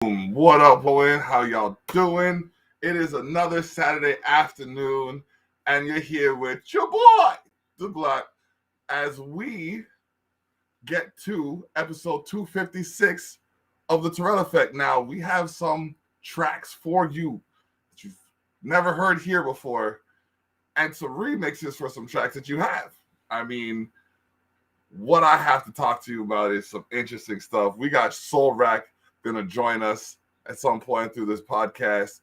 What up, Owen? How y'all doing? It is another Saturday afternoon, and you're here with your boy, The Black, as we get to episode 256 of the Terrell Effect. Now, we have some tracks for you that you've never heard here before, and some remixes for some tracks that you have. I mean, what I have to talk to you about is some interesting stuff. We got Soulrac going to join us at some point through this podcast.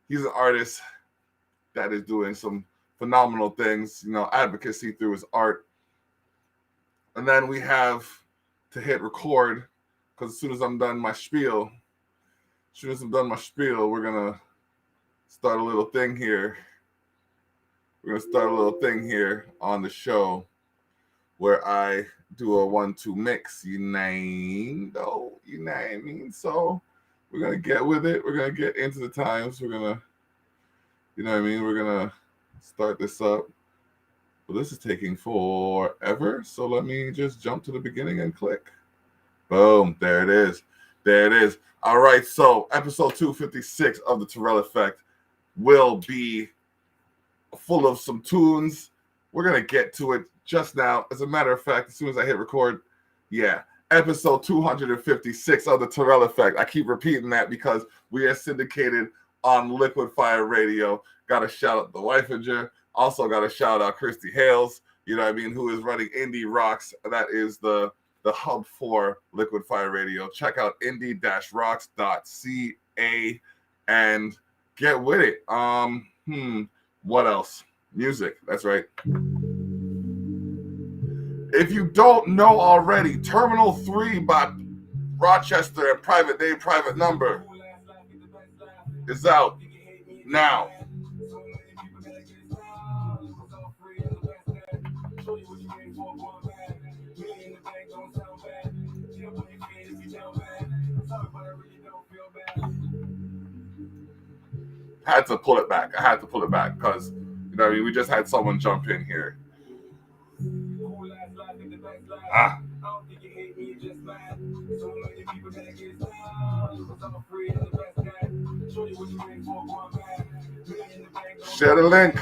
He's an artist that is doing some phenomenal things, advocacy through his art. And then we have to hit record, because as soon as I'm done my spiel, we're going to start a little thing here. We're going to start a little thing here on the show where I do a 1-2 mix, you know what I mean? So we're going to get with it. We're going to get into the times. We're going to, we're going to start this up. Well, this is taking forever, so let me just jump to the beginning and click. Boom, there it is. All right, so episode 256 of the Terrell Effect will be full of some tunes. We're going to get to it just now. As a matter of fact, as soon as I hit record, episode 256 of the Terrell Effect. I keep repeating that because we are syndicated on Liquid Fire Radio. Got to shout out the Wifeager. Also got to shout out Christy Hales, who is running Indie Rocks. That is the hub for Liquid Fire Radio. Check out indie-rocks.ca and get with it. What else? Music. That's right. If you don't know already, Terminal 3 by Rochester and Private Name, Private Number is out now. I had to pull it back because, we just had someone jump in here. Share the link.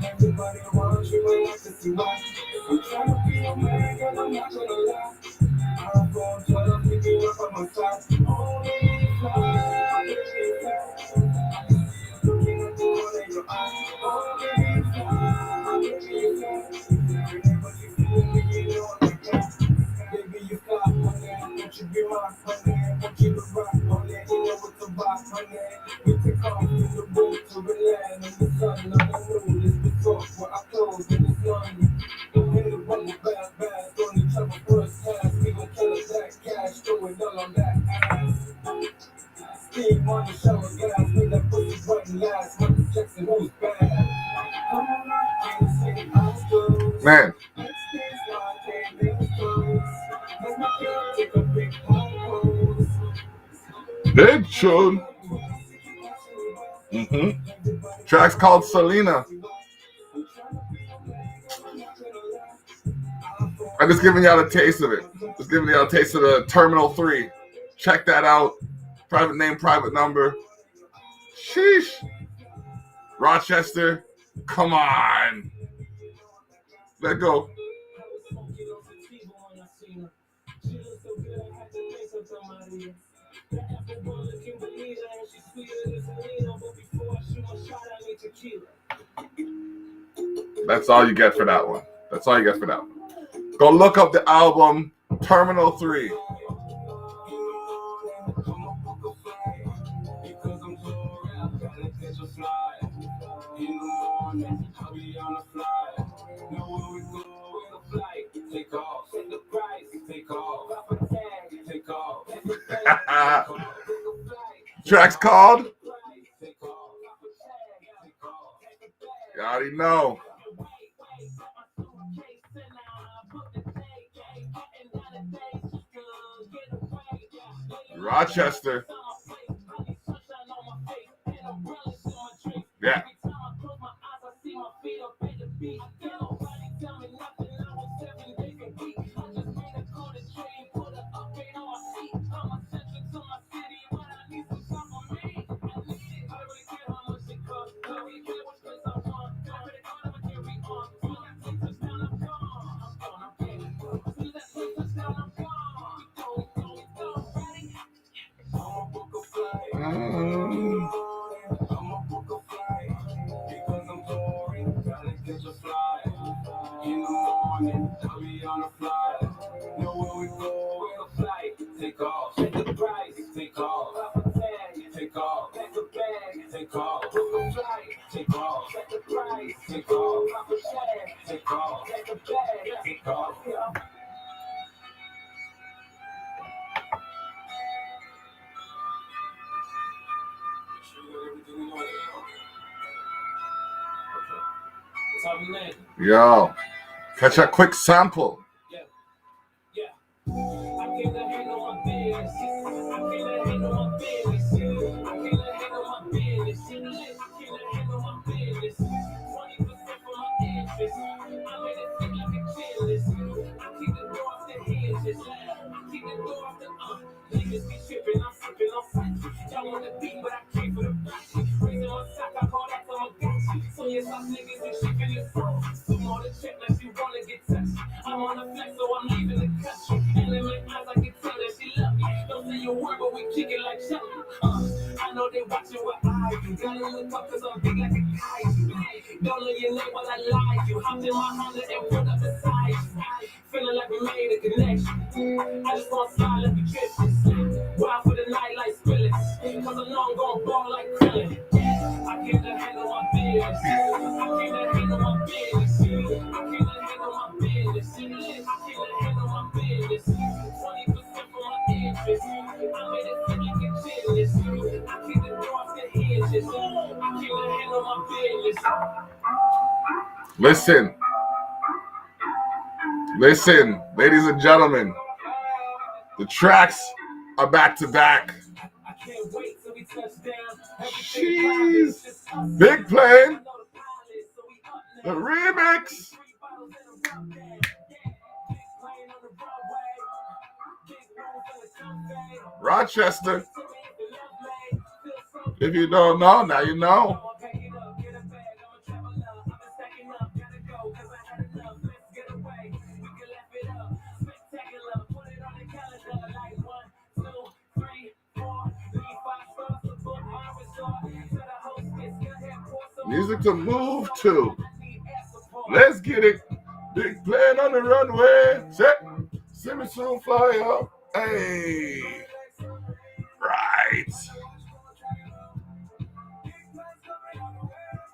Everybody wants you, but like to see why. I'm trying to be your man, girl, I'm not gonna lie. I'm going to try to pick you up on my side. Oh, baby, fly, baby, fly. Looking at the one in your eyes. Oh, baby, fly, baby, fly. Whenever you feel me, you know I'm like that. Baby, you fly, honey. Won't you be my honey? Won't you look right, honey? You know what's the vibe, honey? We take off in the boat to the land in the sun. On the moon, it's the talk where I close in the sun. In the rubber bad, on each other first class. We gon' kill a black cash, throw it all on that ass. Steam on the shower gas, make that pussy button last. Michael Jackson, who's bad? Come on, I can't say I'm good. Man. Let's dance like they make stories. Big tune. Track's called Selena. I'm just giving y'all a taste of it. Just giving y'all a taste of the Terminal 3. Check that out. Private name, private number. Sheesh. Rochester. Come on. Let go. That's all you get for that one. That's all you get for that one. Go look up the album Terminal 3. Track's called? You already know. Rochester. Yeah. Yo, catch that quick sample. Listen, ladies and gentlemen, the tracks are back to back. Jeez, Big Plane, the remix. Rochester. If you don't know, now you know. Music to move to. Let's get it. Big plane on the runway. Set. See me soon fly up. Hey. Right.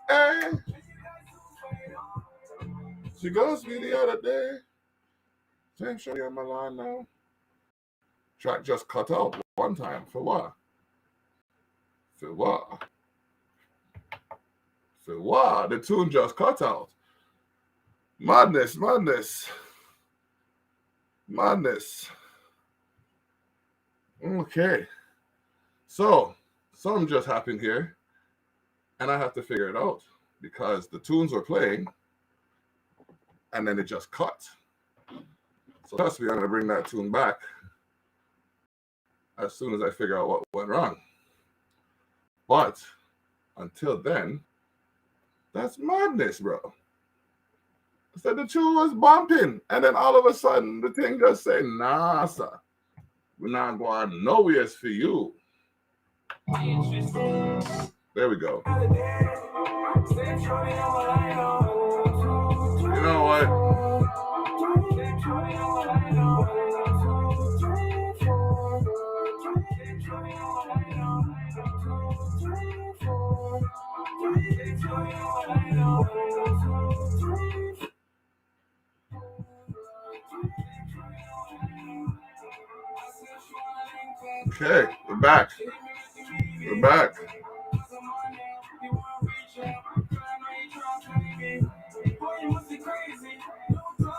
Hey. She goes me the other day. Same show you on my line now. Track just cut out one time. For what? For what? For what? The tune just cut out. Madness, madness. Madness. Okay. So, something just happened here, and I have to figure it out because the tunes were playing, and then it just cut. So, trust me, I'm going to bring that tune back as soon as I figure out what went wrong. But until then, that's madness, bro. I said the tune was bumping, and then all of a sudden, the thing just say, nah, sir, we're not going nowhere for you. There we go. You know what? Okay, we're back. We're back.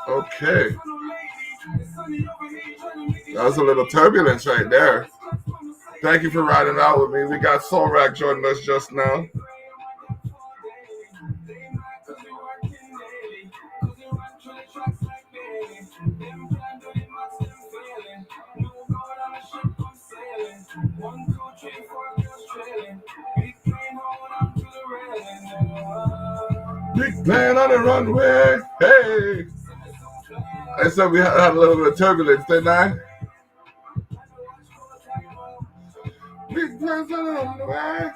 Okay. That was a little turbulence right there. Thank you for riding out with me. We got Soulrac joining us just now. Big plane on the runway. Hey. I said we had a little bit of turbulence, didn't I? Big planes on the runway.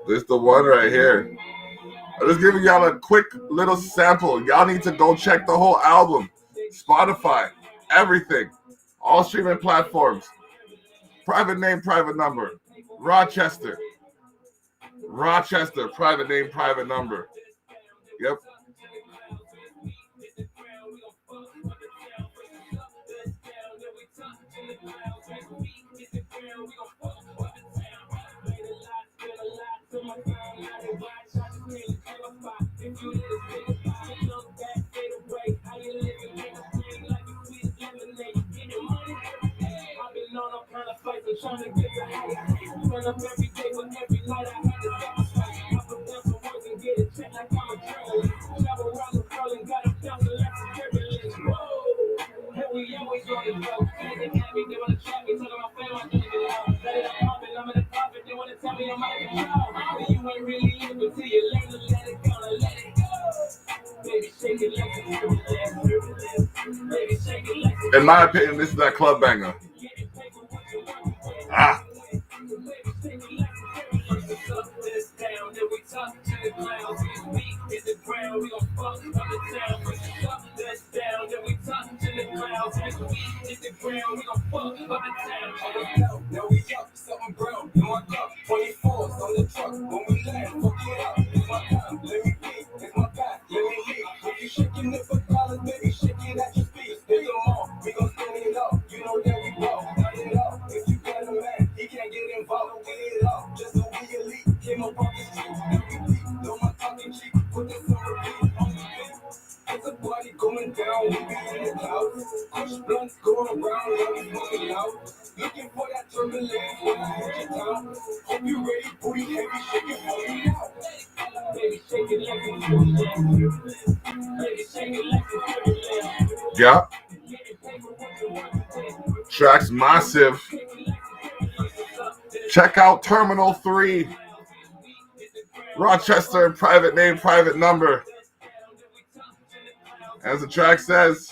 This the one right here. I'm just giving y'all a quick little sample. Y'all need to go check the whole album. Spotify, everything. All streaming platforms. Private name, private number. Rochester, private name, private number. Yep. In my opinion, this is that club banger. Ah. Yeah. Track's massive. Check out Terminal 3. Rochester, private name, private number. As the track says.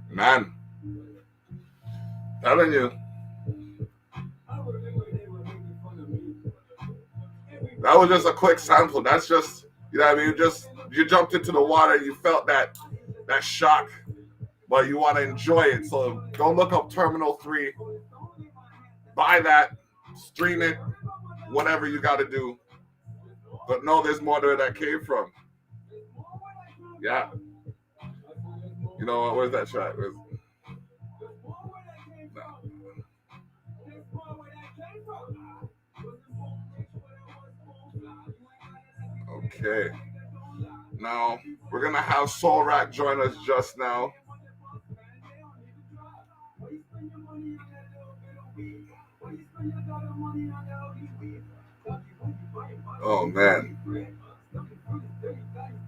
Man. Telling you. That was just a quick sample. That's just, you know what I mean? You jumped into the water, you felt that shock, but you want to enjoy it. So go look up Terminal 3. Buy that, stream it, whatever you got to do. But no, there's more to where that came from. Yeah. know what? Where's that track? Okay. Now we're gonna have Soulrac join us just now. Oh man,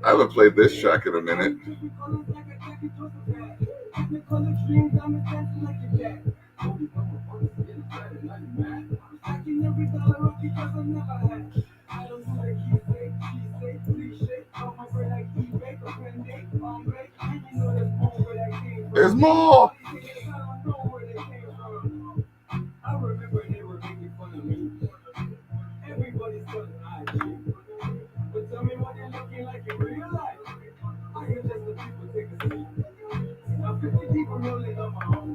I haven't played this track in a minute. There's more. I remember they were making fun of me. Everybody's telling IG. But tell me what you're looking like in real life. I hear just the people take a seat. Now 50 people rolling on my own.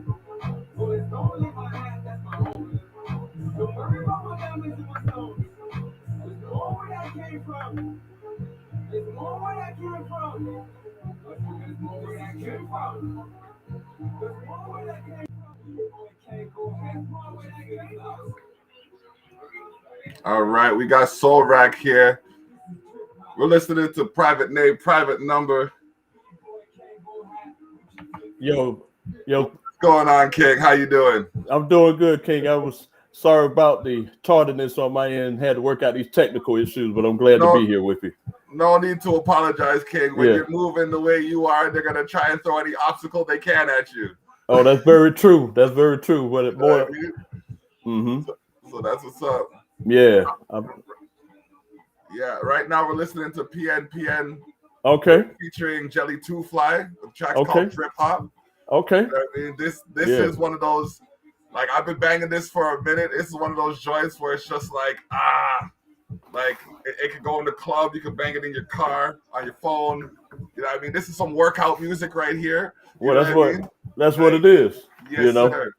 So it's don't leave my hand, that's my own. Don't worry about my diamonds and my stones. There's more where I came from. There's more where I came from. There's more where I came from. There's more where I came from. All right, we got Soulrac here. We're listening to Private Name, Private Number. Yo. What's going on, King? How you doing? I'm doing good, King. I was sorry about the tardiness on my end. Had to work out these technical issues, but I'm glad to be here with you. No need to apologize, King. When you're moving the way you are, they're going to try and throw any obstacle they can at you. Oh, that's very true. That's very true. But it more. So that's what's up. Yeah. Yeah. Right now we're listening to PNPN. Okay. Featuring Jelly Two Fly. The track's called Trip Hop. Okay. I mean, this is one of those. Like I've been banging this for a minute. This is one of those joints where it's just like like it could go in the club. You can bang it in your car, on your phone. You know what I mean? This is some workout music right here. Well, that's what it is. Yes, you know, sir.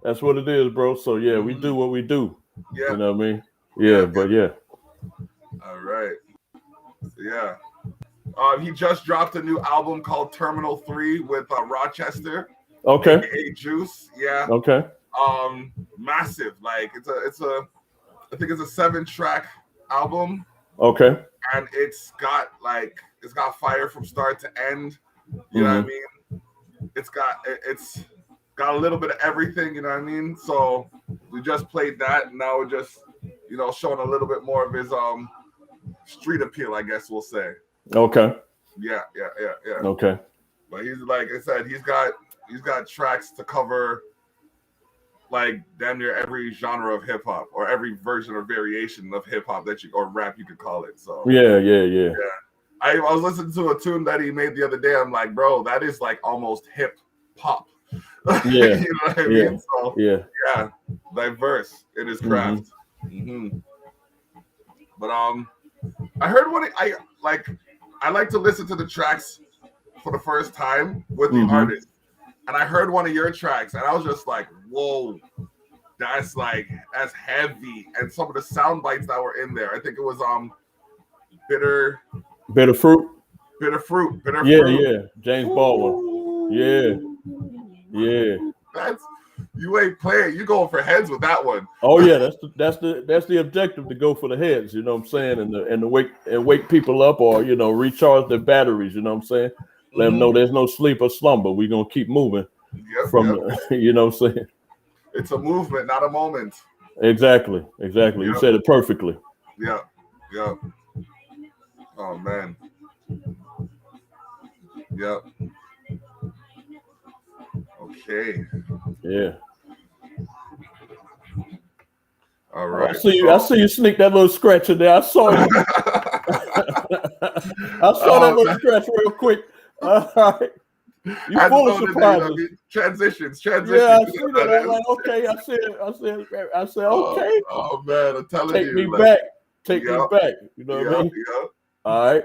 That's what it is, bro. So yeah, we do what we do. Yeah. You know what I mean? Yeah, but yeah. All right. Yeah. He just dropped a new album called Terminal 3 with Rochester. Okay. AKA Juice. Yeah. Okay. Massive. Like it's a I think it's a 7-track album. Okay. And it's got fire from start to end. You know what I mean? It's got a little bit of everything, you know what I mean? So we just played that, and now we're just, showing a little bit more of his street appeal, I guess we'll say. Okay. Yeah. Okay. But he's, like I said, he's got tracks to cover like damn near every genre of hip hop or every version or variation of hip hop or rap you could call it. So yeah. I was listening to a tune that he made the other day. I'm like, bro, that is like almost hip hop. Yeah. You know what I mean? So yeah, diverse in his craft. But I heard I like to listen to the tracks for the first time with the artist. And I heard one of your tracks and I was just like, whoa, that's heavy. And some of the sound bites that were in there, I think it was bitter fruit. Yeah. James Baldwin. Yeah. That's you ain't playing. You going for heads with that one. Oh yeah, that's the objective, to go for the heads. You know what I'm saying, and to wake people up, or recharge their batteries. You know what I'm saying. Let them know there's no sleep or slumber. We're gonna keep moving. You know what I'm saying. It's a movement, not a moment. Exactly. You said it perfectly. Yeah. Oh man. Yep. Okay. Yeah. All right. I see you sneak that little scratch in there. I saw you. I saw that little scratch real quick. All right. You full of surprises. Transitions. Yeah, I see that. I'm like, okay. I said, okay. Oh man, I'm telling you. Take me back. You know what I mean? Yeah.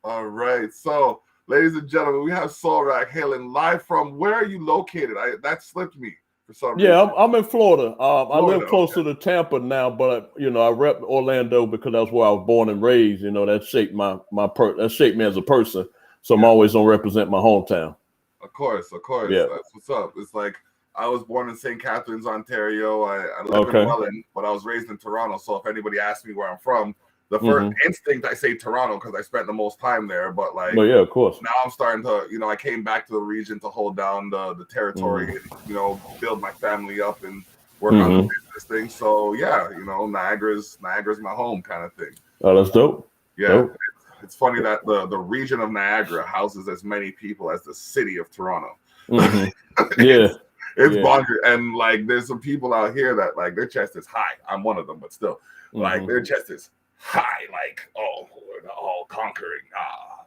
All right. So, ladies and gentlemen, we have Soulrac hailing live from. Where are you located? That slipped me for some reason. Yeah, I'm in Florida. I live closer to Tampa now, but I rep Orlando because that's where I was born and raised. That shaped that shaped me as a person. So I'm always gonna represent my hometown. Of course. Yeah. That's what's up. It's like I was born in St. Catharines, Ontario. I live in Okay. Welland, but I was raised in Toronto. So if anybody asks me where I'm from, the first Mm-hmm. instinct I say Toronto because I spent the most time there. But like But yeah, of course. now I'm starting to, I came back to the region to hold down the territory Mm-hmm. and, build my family up and work on the Mm-hmm. business thing. So yeah, Niagara's my home kind of thing. Oh, that's dope. Yeah. Dope. It's funny that the region of Niagara houses as many people as the city of Toronto. Mm-hmm. Yeah. It's Yeah. bonkers. And like there's some people out here that like their chest is high. I'm one of them, but still, like Mm-hmm. their chest is high, like, oh, we're all conquering.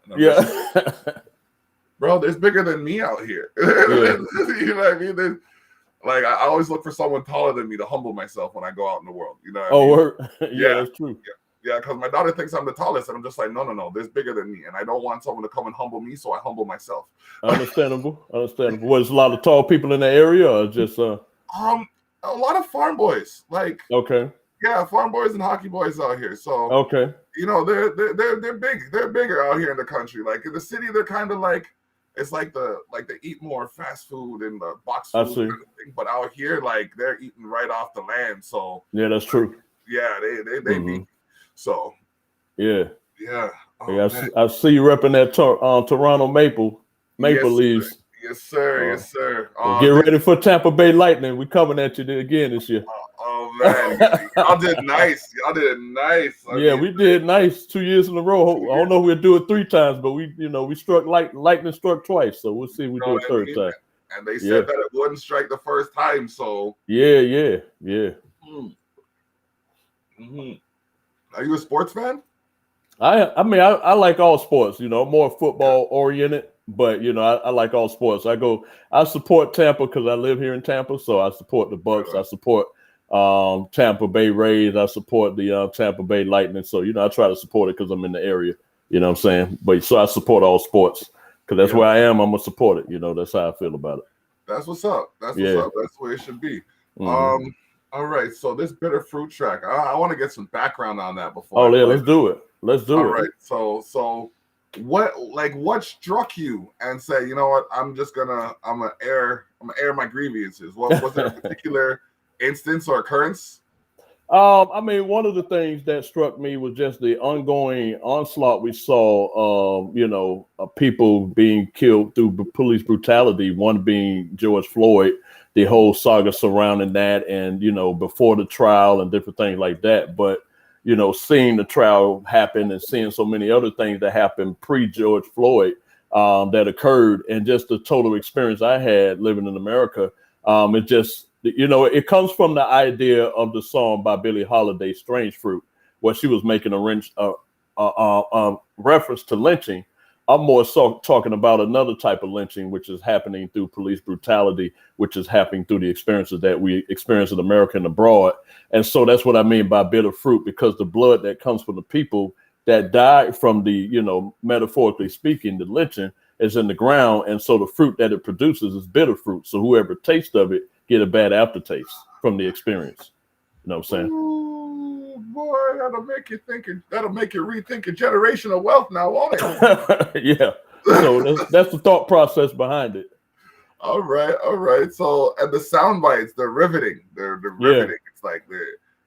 And I'm just like, Yeah. bro, there's bigger than me out here. Yeah. You know what I mean? Like I always look for someone taller than me to humble myself when I go out in the world. You know what I Oh, mean? word. Yeah, Yeah. that's true. Yeah, because my daughter thinks I'm the tallest, and I'm just like, no, there's bigger than me, and I don't want someone to come and humble me, so I humble myself. Understandable. Was a lot of tall people in the area, or just A lot of farm boys, like okay. yeah, farm boys and hockey boys out here. So Okay. they're big, they're bigger out here in the country. Like in the city, they're kind of like it's like they eat more fast food and the box I food see. kind of thing. But out here, like they're eating right off the land. So Yeah, that's true. yeah, they Mhm. be so Yeah. yeah. Yeah, Oh man. I see you repping that Toronto Maple Yes, Leaves. yes, sir. Uh, Yes, sir. well, get This ready for Tampa Bay Lightning. We coming at you again this year. oh man, y'all did nice. Y'all did nice. I Yeah, mean, we did nice 2 years in a row. I don't know if we'll do it 3 times, but we struck lightning struck twice, so we'll see if we you know do a what I third mean? time. And they Yeah, said that it wouldn't strike the first time. So, yeah. mm-hmm. Are you a sports fan? I mean I like all sports. More football oriented, but I like all sports. I support Tampa because I live here in Tampa, so I support the Bucks. I support Tampa Bay Rays. I support the Tampa Bay Lightning. So I try to support it because I'm in the area. You know what I'm saying? But so I support all sports because that's where I am. I'm gonna support it. That's how I feel about it. That's what's up. That's what's Yeah. up. That's the way it should be. Mm-hmm. All right. So this bitter fruit track, I want to get some background on that before. Oh I yeah, play let's do it. Let's do All it. right. So what struck you and say, you know what, I'm gonna air my grievances. What was there a particular instance or occurrence? I mean, one of the things that struck me was just the ongoing onslaught we saw. People being killed through police brutality. One being George Floyd. The whole saga surrounding that, and before the trial and different things like that. But seeing the trial happen and seeing so many other things that happened pre George Floyd that occurred, and just the total experience I had living in America, it just it comes from the idea of the song by Billie Holiday, "Strange Fruit," where she was making a reference to lynching. I'm more so talking about another type of lynching, which is happening through police brutality, which is happening through the experiences that we experience in America and abroad. And so that's what I mean by bitter fruit, because the blood that comes from the people that died from the, metaphorically speaking, the lynching is in the ground. And so the fruit that it produces is bitter fruit. So whoever tastes of it get a bad aftertaste from the experience. You know what I'm saying? Ooh, boy, that'll make you rethink your generational wealth now, won't it? Yeah. So that's the thought process behind it. All right. So, and the sound bites, they're riveting. They're riveting. It's like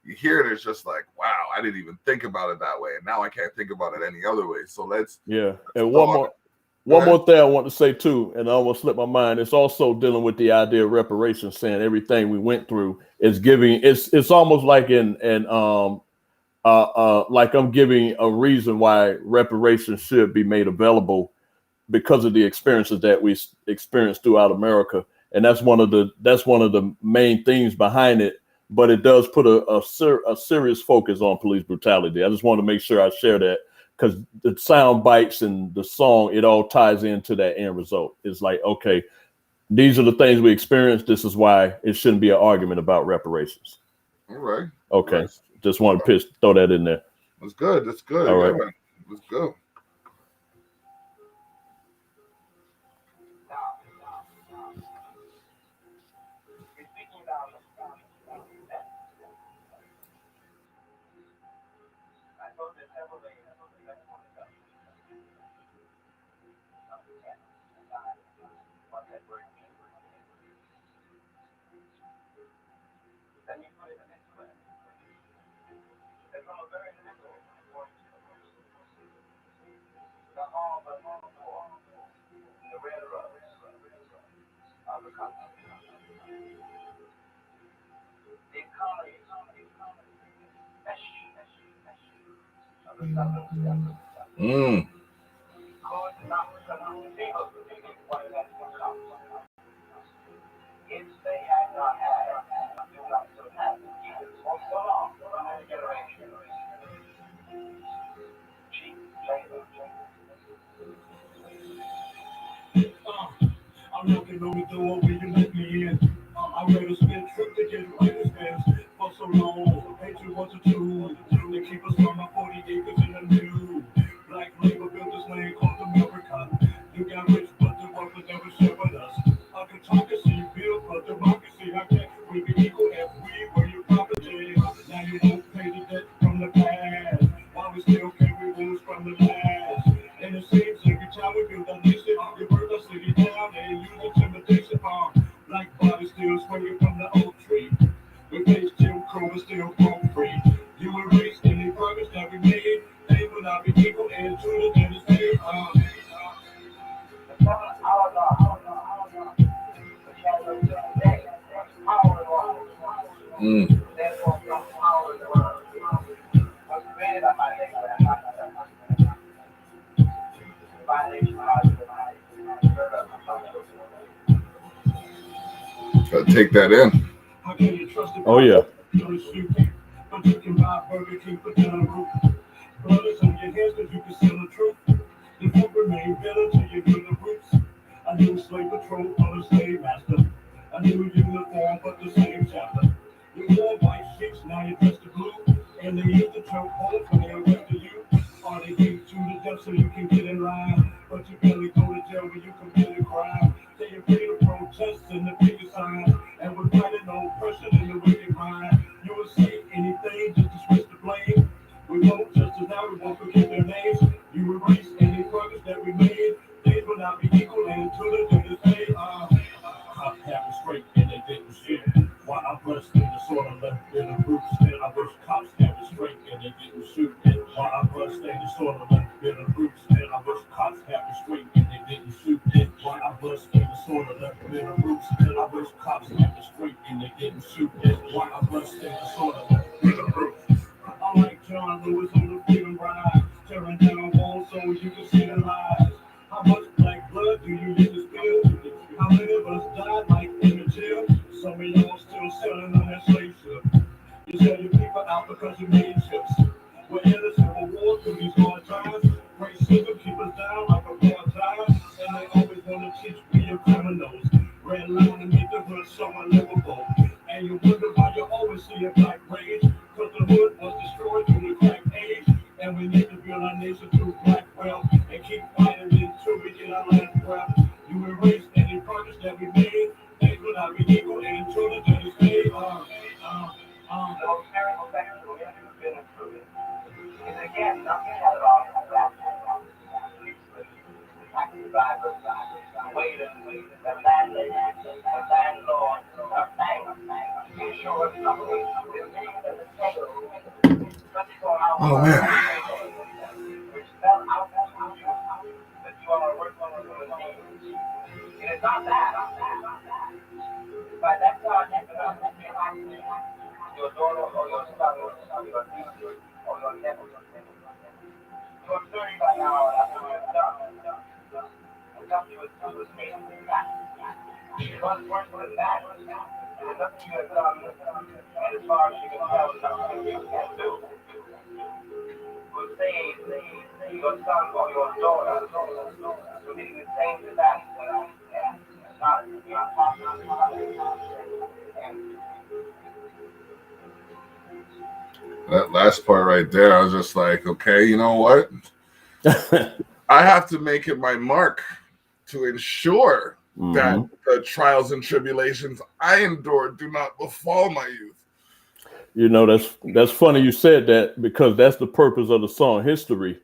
you hear it, it's just like, wow, I didn't even think about it that way, and now I can't think about it any other way. So let's and one more thing I want to say too, and I almost slipped my mind. It's also dealing with the idea of reparations, saying everything we went through is giving. It's almost like like I'm giving a reason why reparations should be made available because of the experiences that we experienced throughout America, and that's one of the main themes behind it. But it does put a serious focus on police brutality. I just want to make sure I share that, because the sound bites and the song, it all ties into that end result. It's like, okay, these are the things we experienced. This is why it shouldn't be an argument about reparations. All right. Okay. Right. Just want to throw that in there. That's good. All right. Man. Let's go. Mm. If they had not had, do not so have even for so long, for many generations. Cheap labor. I'm knocking on the door, will you let me in? I read a spin trip to get right to spins for so long. Hatred was a tool to keep us from my 40 acres in the new. Black labor built this land called America. You got rich, but the world was never shared with us. Autocracy built for democracy. I can't we be equal if we were your property. Now you won't pay the debt from the past. While we still carry wounds from the past. And it seems every time we build a nation, you burn the city down and use intimidation bomb. Black bodies still swinging from the oak tree. We face Jim Crow and still broke free. You erase any progress that we made. They will not be equal and true to the state. The 7 hours are the shadow of the day. Power in one. Therefore, some power in the world. Was created by my neighbor and my Take that in. Oh yeah. But you can buy Burger King for dinner roof. Blood is on your hands because you can sell the truth. The food remain better till you hear the roots. A new slave patrol for the slave master. A new uniform but the same chapter. You wore white sheets, now you're dressed in blue. And they use the choke hold when they arrested you. Or they beat you to death so you can get in line. But you barely go to jail when you commit a crime. They agree to protest in the bigger sign. And we're fighting no oppression in the wicked mind. You will see anything just to switch the blame. We won't justice now, we won't forget their names. You erase any progress that we made. Things will not be equal until the day to say, cops have it straight and they didn't shit. Why I bust in the sort of left in the roots. And I wish cops have it straight and they didn't shoot. Why I bust in the sort of left in the roots. And I wish cops have it straight and they didn't shoot. Why I bust in the sort of left in the roots. And I wish cops have it straight and they didn't shoot. Why I bust in the sort of left in the roots. I'm like John Lewis on the freedom ride, tearing down walls so you can see the lies. How much black blood do you need to spill? How many of us died like in the jail? Some of y'all still selling on that slave ship. You sell your people out because you made chips. We're in a civil war through these hard times. Racism keep us down like a hard time. And they always want to teach we are criminals. Red line to make the hood so unlivable. And you wonder why you always see a black rage. Cause the hood was destroyed through the crack age. And we need to build our nation through black wealth. And keep fighting until we get our last breath. You erase any progress that we made. Things will not be equal until the day is made. Those terrible factors will never been improved. And again, nothing at all is black. Taxi drivers, waiters, the landlord, the bank, insurance companies, the names of the table, 24 hours. Oh man. Which spell out to you that you are working on human beings. It is not that. By that time, your daughter or your son or your niece or your nephew. You're 30 right now after you're done. And come to a state what's worse than that? There's nothing you have done, and as far as you can tell, nothing you can do. Will save your son or your daughter from getting the same disaster and not That last part right there, I was just like, okay, you know what? I have to make it my mark to ensure that the trials and tribulations I endured do not befall my youth. You know, that's funny you said that, because that's the purpose of the song History.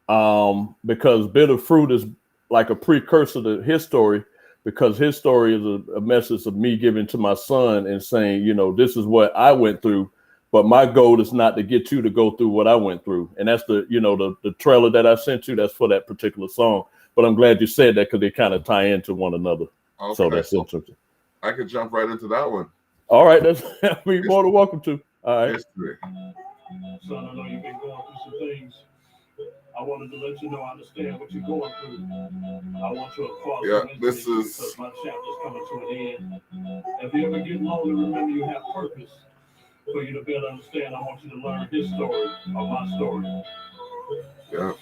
Because Bitter Fruit is like a precursor to his story, because his story is a message of me giving to my son and saying, you know, this is what I went through, but my goal is not to get you to go through what I went through. And that's the, you know, the trailer that I sent you, that's for that particular song. But I'm glad you said that, because they kind of tie into one another. Okay, so that's interesting. I could jump right into that one. All right, that's be more than welcome to. All right. History. Son, I know you've been going through some things. I wanted to let you know I understand what you're going through. I want you to pause Yeah, and this is because my chapter's coming to an end. If you ever get lonely, remember you have purpose. For you to better understand, I want you to learn his story or my story. yeah.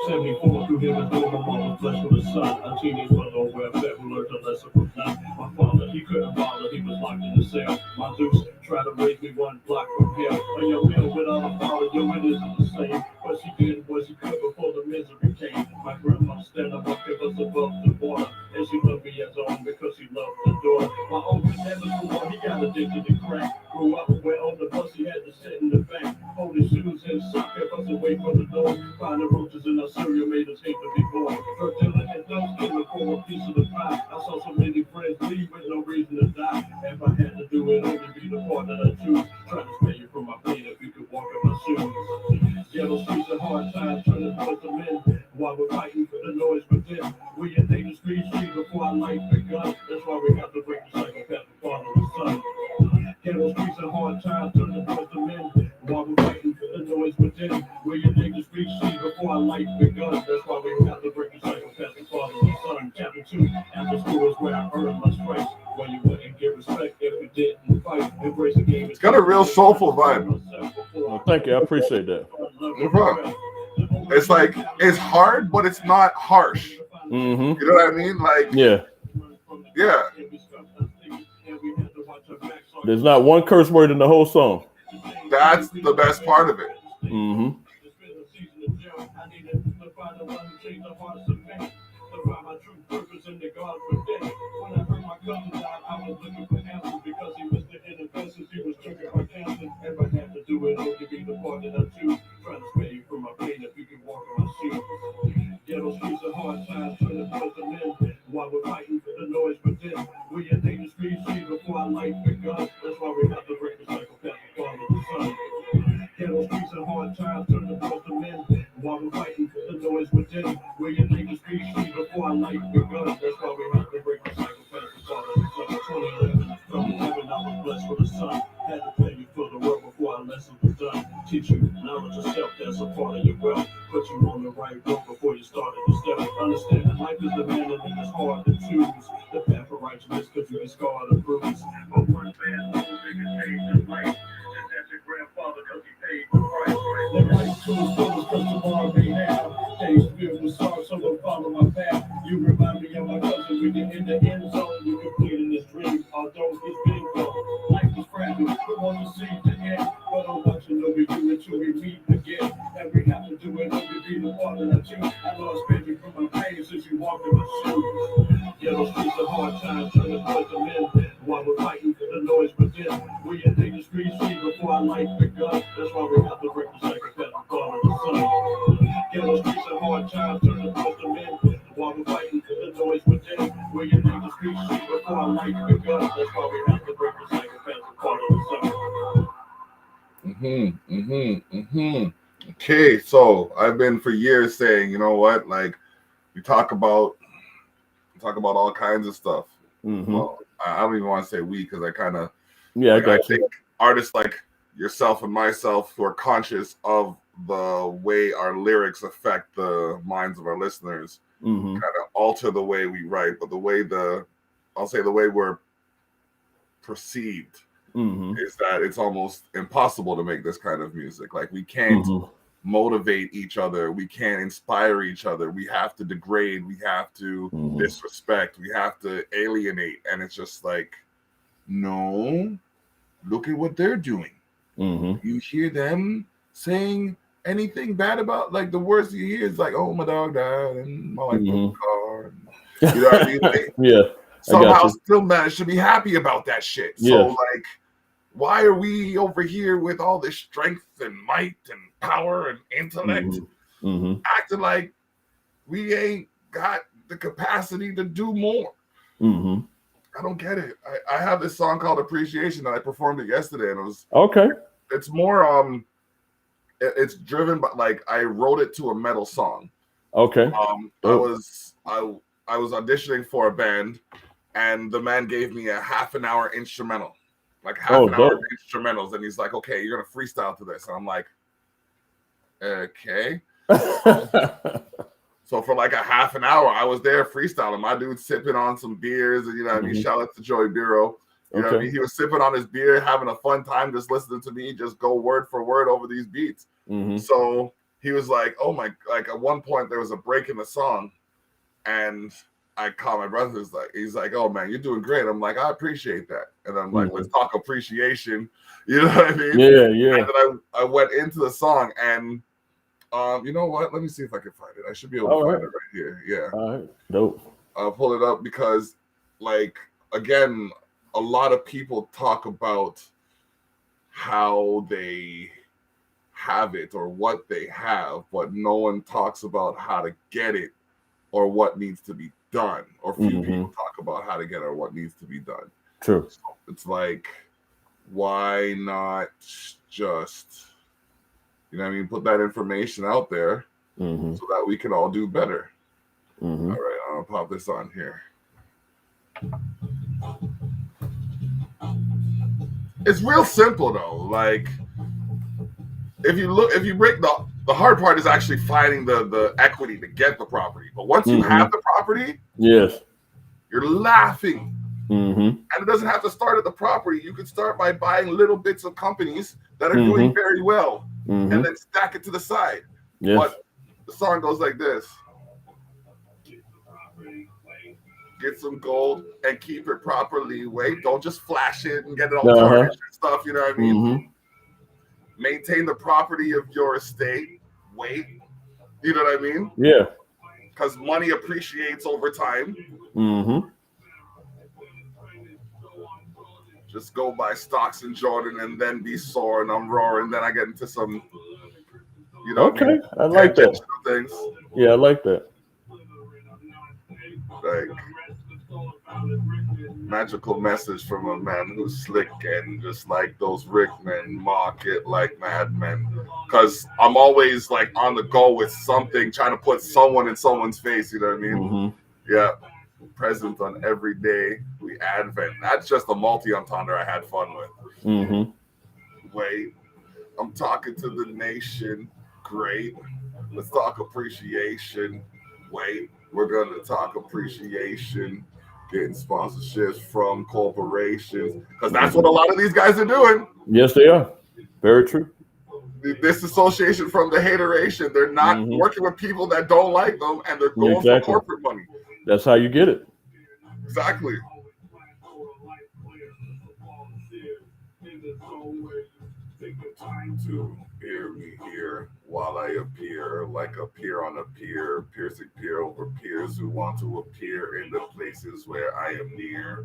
74 through heaven door, my mom was blessed with a son. A teenage but no welfare who learned a lesson from none. My father, he couldn't bother, he was locked in the cell. My deuce tried to raise me one block from hell. A young man without a father, yo, it isn't the same. But she did what she could before the misery came. My grandma stand up, give us above the water. And she loved me as own because she loved the daughter. My uncle never grew up, he got addicted to crack. Grew up where on the bus he had to sit in the back. Hold his shoes and sock, kept us away from the door. Finding roaches in our cereal made us hate to be born. Drug dealer and those killing for a piece of the pie. I saw so many friends leave with no reason to die. If I had to do it, only be the part that I choose. Trying to spare you from my pain if you could walk in my shoes. Yellow streets and hard times turning towards the men. While we're fighting for the noise within. We in danger street before our life begun. That's why we have to break the cycle, path to father and son. Ghetto streets and hard times turning towards the men. While we're fighting for the noise within. We in danger street before our life begun. That's why we have to break the cycle, path to father and son. Chapter 2, after school is where I earned my stripes. Where you wouldn't give respect if you didn't fight. Embrace the game. It's got a real soulful vibe. Well, thank you. I appreciate that. No problem. It's like it's hard, but it's not harsh. Mm-hmm. You know what I mean? Like, Yeah. yeah. There's not one curse word in the whole song. That's the best part of it. Mm-hmm. My true purpose in the God for day. When I heard my cousin died, I was looking for answers because he was the interventions. He was triggered by cancer. If I had to do it, it could be the part that I choose. Trying to spare you from my pain if you can walk on my shoes. Ghetto streets are hard times, turning towards the men. While we're fighting for the noise within. We in danger streets before our life begun. That's why we have to break the cycle, path to father and son. Ghetto streets and hard times turning towards the men. While we're fighting for the noise within. We in danger streets before our life begun. That's why we have to break the cycle, path to father and son. 2011, from heaven I was blessed with a son. Had to pay you for the world before our lesson was done. Teach you knowledge of self, that's a part of your wealth. Put you on the right road before you started to step. Understand that life is demanding and it's hard to choose. The path of righteousness could be scarred or bruised. But one bad move, they can change his life. And that's your grandfather because he paid the price. Never like tools, because tomorrow may have. Days filled with sorrow, so don't follow my path. You remind me of my cousin when you're in the end zone. You completed this dream, although it's been gone. Life is fragile, but want to see the end. But I'm watching over you until we meet again. And we have to do it over be the part that I choose. I lost baby from my pain since you walked in my shoes. Yellow streets of hard times, turning towards the men. While we're fighting for the noise within. We in danger streets before our life begun. That's why we have to break the cycle, path to father and son. Yellow streets of hard times, turning towards the men. While we're fighting for the noise within. We in danger streets before our life begun. That's why we have to break the cycle, path to father and son. Okay, so I've been for years saying, you know what, like we talk about all kinds of stuff. Mm-hmm. Well, I don't even want to say we because I kind of Yeah, like, I got I think artists like yourself and myself who are conscious of the way our lyrics affect the minds of our listeners Mm-hmm. kind of alter the way we write, but the way we're perceived Mm-hmm. is that it's almost impossible to make this kind of music. Like we can't Mm-hmm. motivate each other, we can't inspire each other, we have to degrade, we have to Mm-hmm. disrespect, we have to alienate, and it's just like, no, look at what they're doing. Mm-hmm. You hear them saying anything bad about, like the worst you hear is like, oh, my dog died and my wife broke the car, and, you know what I mean? Like, Yeah, somehow still managed to be happy about that shit. Yeah. So like, why are we over here with all this strength and might and power and intellect Mm-hmm. acting like we ain't got the capacity to do more? Mm-hmm. I don't get it. I have this song called Appreciation that I performed it yesterday, and it was Okay. it's more it's driven by, like, I wrote it to a metal song. Okay. I was auditioning for a band, and the man gave me a half an hour instrumental, like half an hour instrumentals, and he's like, okay, you're gonna freestyle to this, and I'm like, Okay. So for like a half an hour, I was there freestyling. My dude sipping on some beers, and you know what I mean. Shout out to Joey Bureau. You know what I mean? He was sipping on his beer, having a fun time, just listening to me just go word for word over these beats. So he was like, "Oh my!" Like at one point there was a break in the song, and I called my brother. He's like, "Oh man, you're doing great." I'm like, "I appreciate that," and I'm like, "Let's talk appreciation." You know what I mean? Yeah, yeah. And then I went into the song and. You know what? Let me see if I can find it. I should be able to find it right here. Yeah. All right. Dope. I'll pull it up because, like, again, a lot of people talk about how they have it or what they have, but no one talks about how to get it or what needs to be done. Or few people talk about how to get it or what needs to be done. True. So it's like, why not just... You know what I mean? Put that information out there so that we can all do better. All right, I'll pop this on here. It's real simple though. Like, if you break the hard part is actually finding the equity to get the property. But once you have the property, yes, you're laughing. And it doesn't have to start at the property. You could start by buying little bits of companies that are doing very well. And then stack it to the side. Yes. But the song goes like this. Get some gold and keep it properly. Wait, don't just flash it and get it all tarnished and stuff. You know what I mean? Maintain the property of your estate. Wait. You know what I mean? Yeah. Because money appreciates over time. Just go buy stocks in Jordan and then be sore and I'm roaring. Then I get into some, you know. Okay, I like that. Things. Yeah, I like that. Like, magical message from a man who's slick and just like those Rick men, market like madmen. Because I'm always like on the go with something, trying to put someone in someone's face. You know what I mean? Yeah. Present on every day we advent. That's just a multi-entendre I had fun with. Wait, I'm talking to the nation. Great. Let's talk appreciation. Wait, we're gonna talk appreciation. Getting sponsorships from corporations because that's what a lot of these guys are doing. Yes, they are. Very true. Disassociation from the hateration. They're not working with people that don't like them, and they're going for corporate money. That's how you get it. Exactly. Take the time to hear me here while I appear like a peer on a peer, piercing peer over peers who want to appear in the places where I am near.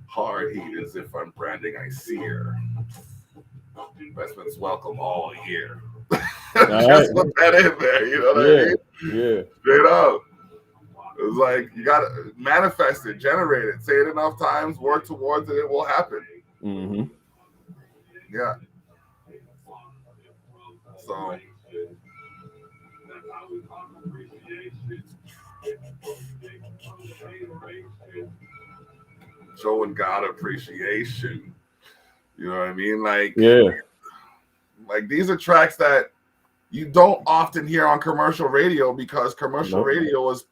Hard heat as if I'm branding I sear. Investments welcome all year. Just put that in there, you know what I mean? Yeah. Straight up. It's like you gotta manifest it, generate it, say it enough times, work towards it, it will happen. Yeah. So showing God appreciation. You know what I mean? Like, like these are tracks that you don't often hear on commercial radio because commercial radio is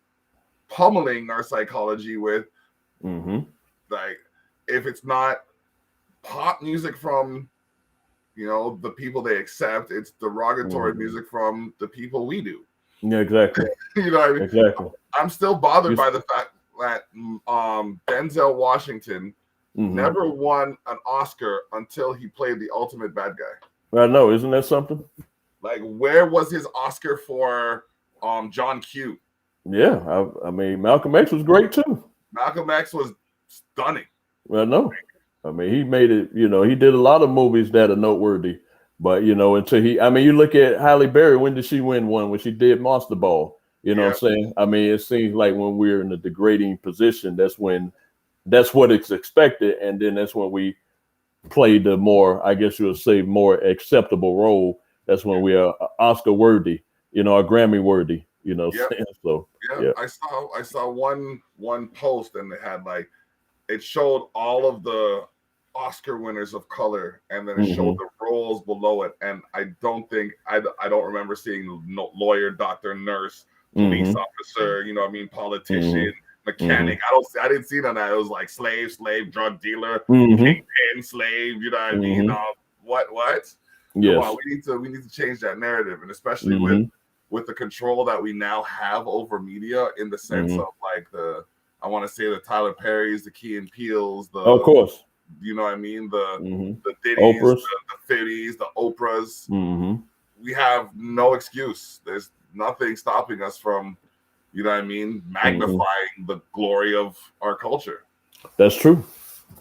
pummeling our psychology with like, if it's not pop music from, you know, the people they accept, it's derogatory music from the people we do. Yeah, exactly. You know what I mean? Exactly. I'm still bothered by the fact that Denzel Washington never won an Oscar until he played the ultimate bad guy. I know, isn't that something? Like, where was his Oscar for John Q? Yeah, I mean, Malcolm X was great too. Malcolm X was stunning. Well, no, I mean, he made it. You know, he did a lot of movies that are noteworthy. But you know, until you look at Halle Berry. When did she win one? When she did Monster Ball. You know what I'm saying? I mean, it seems like when we're in a degrading position, that's what it's expected, and then that's when we play the more, I guess you would say, more acceptable role. That's when we are Oscar worthy, you know, or Grammy worthy, you know. So I saw one post and it had it showed all of the Oscar winners of color, and then it showed the controls below it, and I don't remember seeing no lawyer, doctor, nurse, police officer, you know what I mean, politician, mechanic. I didn't see none of that. It was like slave, drug dealer, kingpin, slave, you know what I mean? What? Yes. Come on, we need to change that narrative, and especially with the control that we now have over media, in the sense of like I want to say the Tyler Perrys, the Key and Peels, of course, you know what I mean, the Diddy's, Oprahs. the 50s, the Oprahs. We have no excuse. There's nothing stopping us from, you know what I mean, magnifying the glory of our culture. That's true.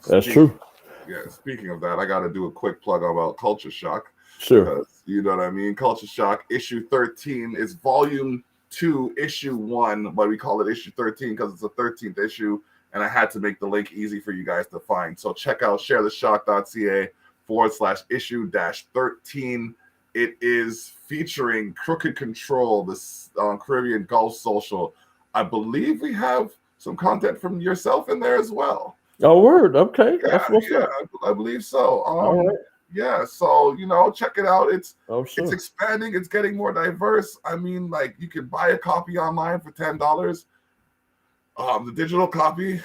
That's true. Yeah. Speaking of that, I got to do a quick plug about Culture Shock. Sure. You know what I mean? Culture Shock issue 13 is volume 2, issue 1, but we call it issue 13 because it's the 13th issue, and I had to make the link easy for you guys to find. So check out sharetheshock.ca/issue-13. It is featuring Crooked Control, this Caribbean Gulf Social. I believe we have some content from yourself in there as well. Oh, word. Okay. Yeah, that's what's up. I believe so. All right. Yeah, so check it out. It's sure. It's expanding. It's getting more diverse. I mean, like, you could buy a copy online for $10. The digital copy.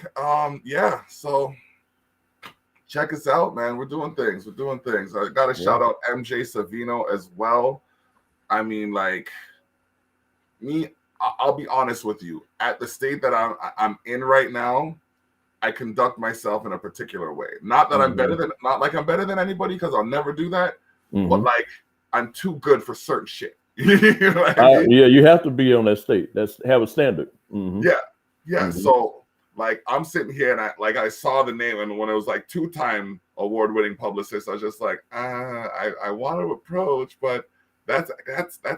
Yeah. So check us out, man. We're doing things. I got to shout out MJ Savino as well. I mean, like, I'll be honest with you. At the state that I'm in right now, I conduct myself in a particular way. Not that I'm better than anybody, because I'll never do that. But like, I'm too good for certain shit. You know what I mean? Yeah, you have to be on that state. Have a standard. Yeah. So like, I'm sitting here and I saw the name, and when it was like 2-time award-winning publicist, I was just like, I want to approach, but that's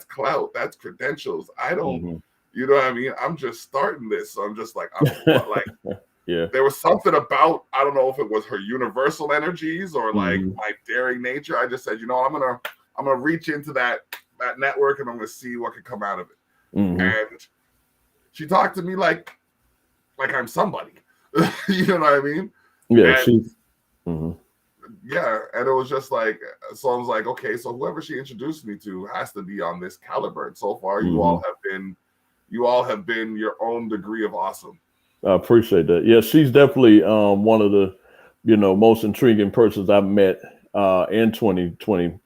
clout, that's credentials. I don't, you know what I mean? I'm just starting this, so I'm just like, yeah. There was something about, I don't know if it was her universal energies or like my daring nature. I just said, I'm gonna reach into that network, and I'm gonna see what could come out of it. And she talked to me like I'm somebody. You know what I mean? Yeah. Yeah, and it was just like, so I was like, okay, so whoever she introduced me to has to be on this caliber. And so far, you all have been your own degree of awesome. I appreciate that. Yeah, she's definitely one of the, most intriguing persons I've met in 2020.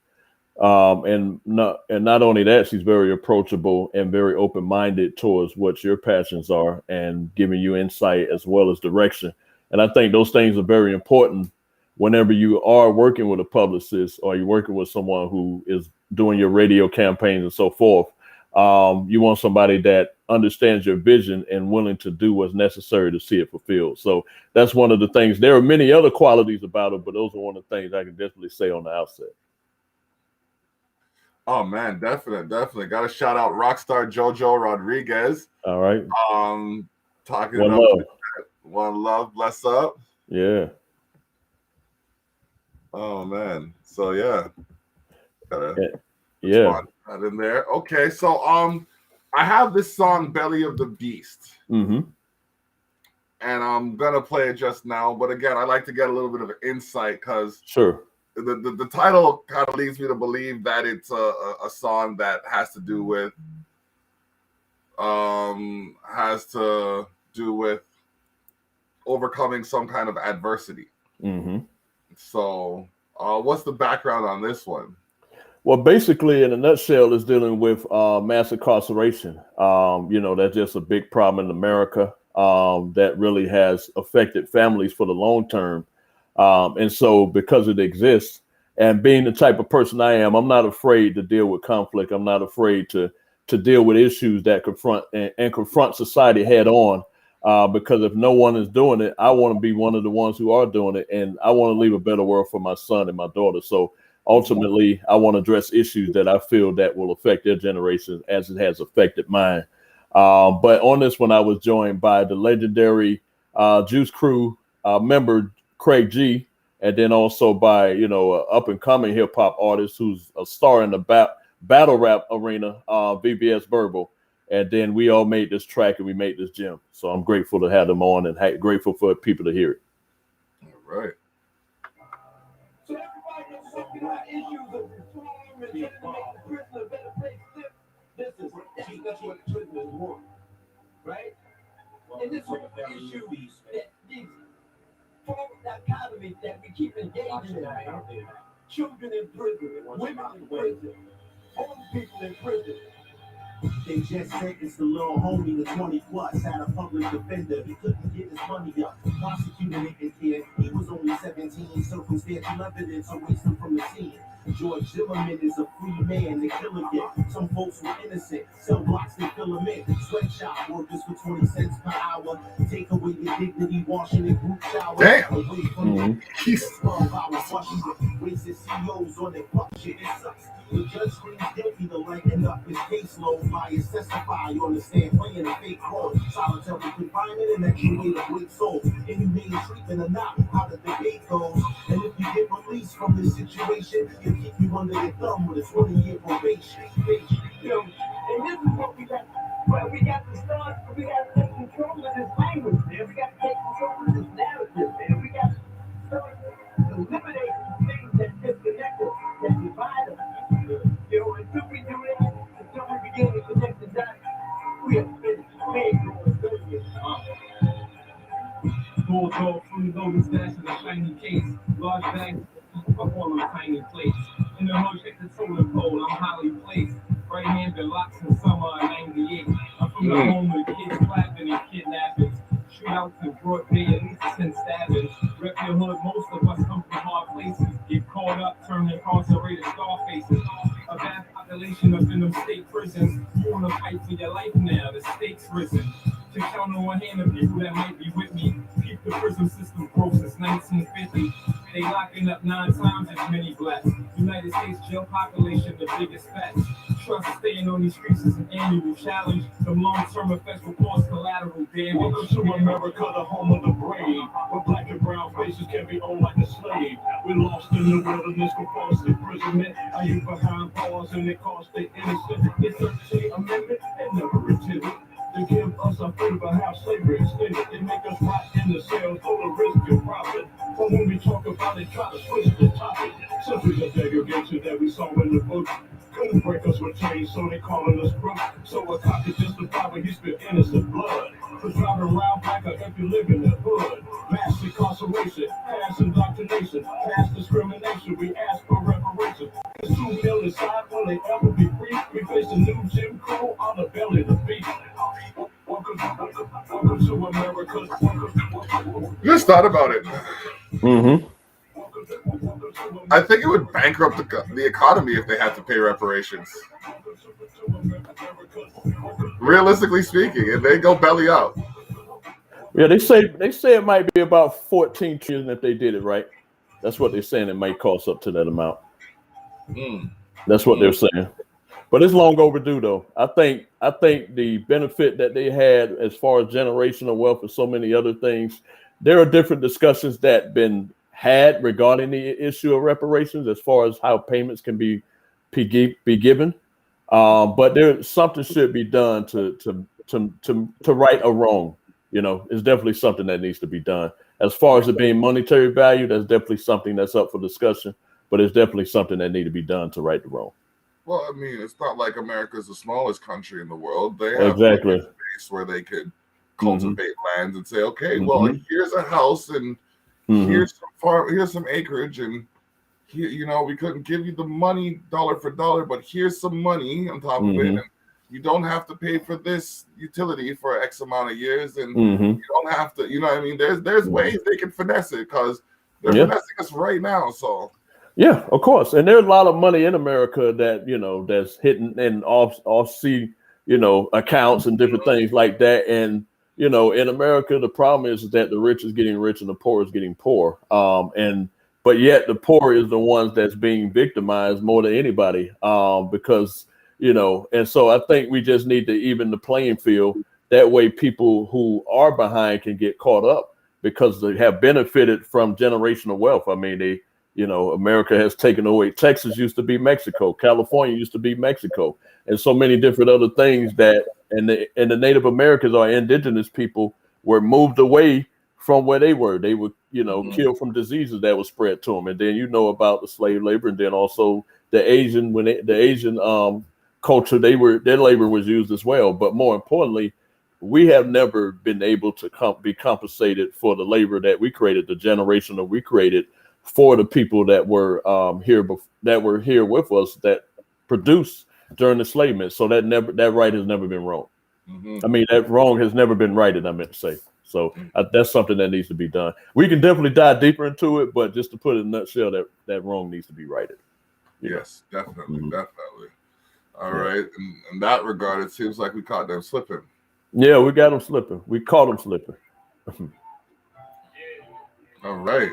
And not only that, she's very approachable and very open-minded towards what your passions are, and giving you insight as well as direction. And I think those things are very important whenever you are working with a publicist, or you're working with someone who is doing your radio campaigns and so forth. You want somebody that understands your vision and willing to do what's necessary to see it fulfilled. So that's one of the things. There are many other qualities about it, but those are one of the things I can definitely say on the outset. Oh man, definitely. Got to shout out Rockstar Jojo Rodriguez. All right. Talking One about love. One love, bless up. Yeah. Oh man. So yeah. Yeah. Not in there. Okay, so I have this song Belly of the Beast. And I'm gonna play it just now, but again, I like to get a little bit of insight, because the title kind of leads me to believe that it's a song that has to do with overcoming some kind of adversity. So what's the background on this one? Well, basically, in a nutshell, it's dealing with mass incarceration. That's just a big problem in America that really has affected families for the long term. And so because it exists, and being the type of person I am, I'm not afraid to deal with conflict. I'm not afraid to deal with issues that confront society head on. Because if no one is doing it, I want to be one of the ones who are doing it. And I want to leave a better world for my son and my daughter. So ultimately, I want to address issues that I feel that will affect their generation as it has affected mine. But on this one, I was joined by the legendary Juice Crew member, Craig G, and then also by, an up-and-coming hip-hop artist who's a star in the battle rap arena, VBS Verbal. And then we all made this track and we made this gem. So I'm grateful to have them on, and grateful for people to hear it. All right. So everybody You know, issues of reform and trying to make the prison a better place to live. That's what prisoners want, right? And this is the issue that these form dichotomies that we keep engaging in. Children in prison, women in prison, old people in prison. They just sentenced the little homie to 20 plus, had a public defender. He couldn't get his money up. Prosecutor didn't care. He was only 17. Circumstantial evidence erased him from the scene. George Zimmerman is a free man, the killer again. Some folks were innocent. Sell blocks, they fill them in. Sweatshop workers for 20 cents per hour. Take away your dignity, washing in group showers. Damn. Away from the 12 hours washing the racist CEOs on their fuck shit. It sucks. The judge screams guilty to lighten up his caseload. Liars testify on the stand, playing a fake role. Solitary confinement and extra way to break souls. Inhumane treatment or not, how the debate goes. And if you get released from this situation, you'll keep you under their thumb with a 20-year probation. You know, and this is what we got. Well, we got to start. We got to take control of this language, man. We got to take control of this narrative, man. We got to start eliminating things that disconnect us, that divide us. You know, until we do that, until we begin to connect the dots, we have finished. We ain't going to do it. Bulldog, free loaded stash in a shiny case. Large bags up on a tiny plates. In the hood, check the totem pole, I'm highly placed. Right hand been locked since summer of 98. I'm from the home with kids clapping and kidnappings. Shootouts in broad day, at least 10 stabbings. Rep your hood, most of us come from hard places. Get caught up, turn incarcerated star faces. A vast population up in them state prisons. You wanna fight for your life now, the state's risen. To count on one hand the people that might be with me. Keep the prison system broke since 1950. They locking up 9 times as many blacks. United States jail population, the biggest facts. Trust staying on these streets is an annual challenge. The long-term effects will cause collateral damage. Welcome to America, the home of the brave, where black and brown faces can be owned like a slave. We're lost in the wilderness for false imprisonment. Are you behind bars and it costs the innocent? It's a 13th Amendment and never intended to give us a favor, have slavery extended. They make us rot in the cells for the risk and profit. But when we talk about it, try to switch the topic. Centuries of segregation that we saw in the book couldn't break us with chains, so they calling us crooks. So a cop can justify when he spit innocent blood. For driving around black or if you live in the hood. Mass incarceration, mass indoctrination, mass discrimination. We ask for reparations. It's 2 million inside, will they ever be free? We face a new Jim Crow on the belly of the beast. Welcome to America. Just thought about it. Mm-hmm. I think it would bankrupt the economy if they had to pay reparations. Realistically speaking, if they go belly up. Yeah, they say it might be about 14 trillion if they did it right. That's what they're saying. It might cost up to that amount. That's what they're saying. But it's long overdue, though. I think the benefit that they had as far as generational wealth and so many other things, there are different discussions that been had regarding the issue of reparations as far as how payments can be given. But there's something should be done to right a wrong. You know, it's definitely something that needs to be done. As far as it being monetary value, that's definitely something that's up for discussion. But it's definitely something that need to be done to right the wrong. Well, I mean, it's not like America's the smallest country in the world. They have exactly a space where they could cultivate lands and say, okay, well, here's a house and here's some farm, here's some acreage, and here, you know, we couldn't give you the money dollar for dollar, but here's some money on top of it, and you don't have to pay for this utility for X amount of years, and you don't have to, you know what I mean? There's ways they can finesse it because they're finessing us right now, so. Yeah, of course. And there's a lot of money in America that, you know, that's hitting and off-sea, you know, accounts and different things like that. And, you know, in America, the problem is that the rich is getting rich and the poor is getting poor. But yet the poor is the ones that's being victimized more than anybody because, you know, and so I think we just need to even the playing field. That way people who are behind can get caught up because they have benefited from generational wealth. I mean, you know, America has taken away. Texas used to be Mexico. California used to be Mexico, and so many different other things that, and the Native Americans or indigenous people were moved away from where they were. They were killed from diseases that was spread to them. And then about the slave labor, and then also the Asian culture, their labor was used as well. But more importantly, we have never been able to be compensated for the labor that we created, the generation that we created for the people that were here with us, that produced during enslavement. So that right has never been wrong. I mean, that wrong has never been righted, I meant to say. So that's something that needs to be done. We can definitely dive deeper into it, but just to put it in a nutshell, that wrong needs to be righted. Yes, definitely, definitely. All right. In that regard, it seems like we caught them slipping. Yeah, we got them slipping. We caught them slipping. All right.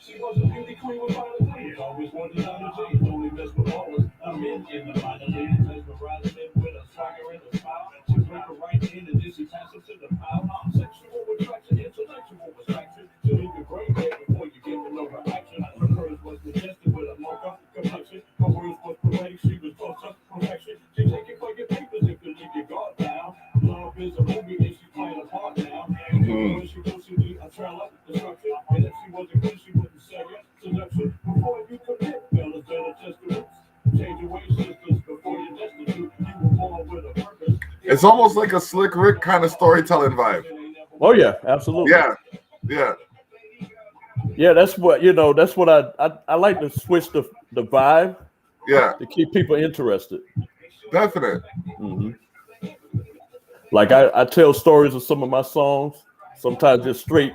She was a beauty queen without a queen. Always wanted out of Jane. Only mess with always a men in the minor league. Mesmerizing them with a swagger and a smile. She break her right in and then she pass her to the pile. Sexual attraction, intellectual attraction. She'll leave your brain dead before you get to know her action. Her curves was majestic with a mocha complexion. Her words was poetic. She was close to perfection. She take it for your papers if you leave your guard down. Love is a movie and she's playing a part now. When she goes to the trailer, destruction. And if she wasn't good, she wouldn't say it. Seduction. Before you commit, fellas better test the roots. Change your ways, sisters, before you're destitute. You were born with a purpose. It's almost like a Slick Rick kind of storytelling vibe. Oh yeah, absolutely. Yeah. Yeah, that's what that's what I like to switch the vibe. Yeah. To keep people interested. Definite. Like I tell stories of some of my songs, sometimes just straight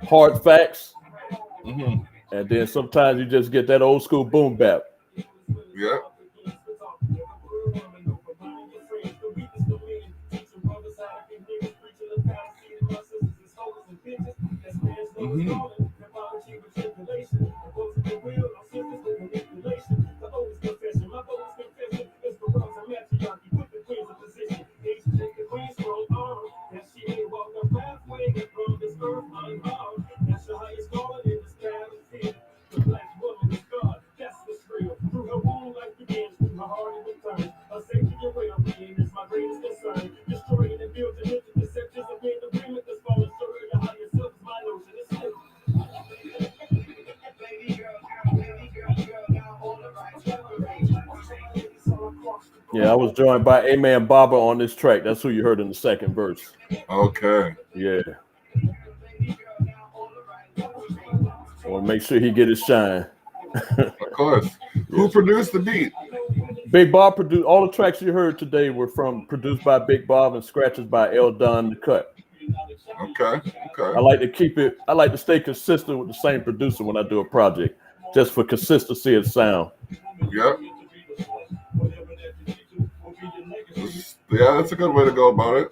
hard facts. And then sometimes you just get that old school boom bap. Yeah. Yeah, I was joined by A-Man Baba on this track. That's who you heard in the second verse. Okay. Yeah. I want to make sure he get his shine. Of course. Who produced the beat? Big Bob produced all the tracks you heard today were produced by Big Bob and scratches by L Don the Cut. Okay. I like to stay consistent with the same producer when I do a project, just for consistency of sound. Yep. Yeah, that's a good way to go about it.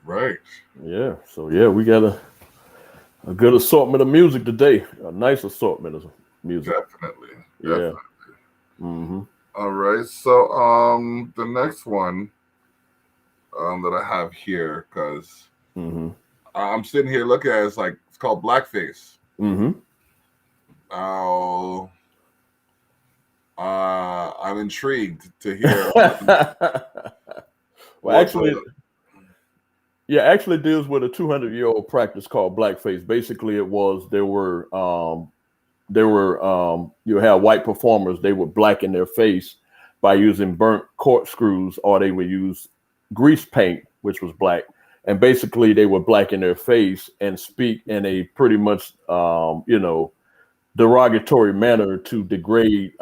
Right. Yeah. So yeah, we got a good assortment of music today. A nice assortment of music. Definitely. Yeah. All right. So the next one that I have here, because I'm sitting here looking at it's called Blackface. I'm intrigued to hear. Well, actually deals with a 200-year-old practice called blackface. Basically, it was you have white performers, they would blacken their face by using burnt corkscrews, or they would use grease paint, which was black. And basically they would blacken their face and speak in a pretty much derogatory manner to degrade.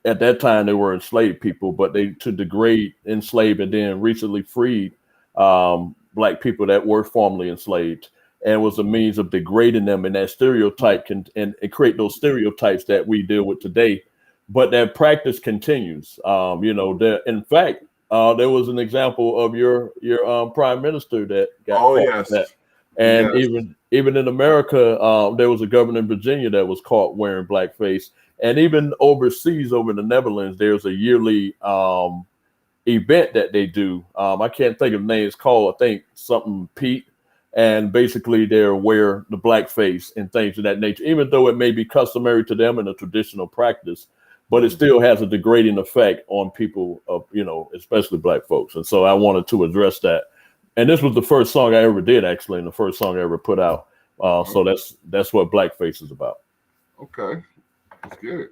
At that time, they were enslaved people, but to degrade enslaved and then recently freed black people that were formerly enslaved, and was a means of degrading them. And that stereotype and create those stereotypes that we deal with today. But that practice continues. In fact, there was an example of your prime minister that got caught yes. with that. And Yes. even in America, there was a governor in Virginia that was caught wearing blackface. And even overseas, over in the Netherlands, there's a yearly event that they do. I can't think of the name. It's called, I think, something Pete. And basically, they're wear the blackface and things of that nature, even though it may be customary to them in a traditional practice. But it still has a degrading effect on people of, especially black folks. And so I wanted to address that. And this was the first song I ever did, actually, and the first song I ever put out. So that's what Blackface is about. Okay, let's get it.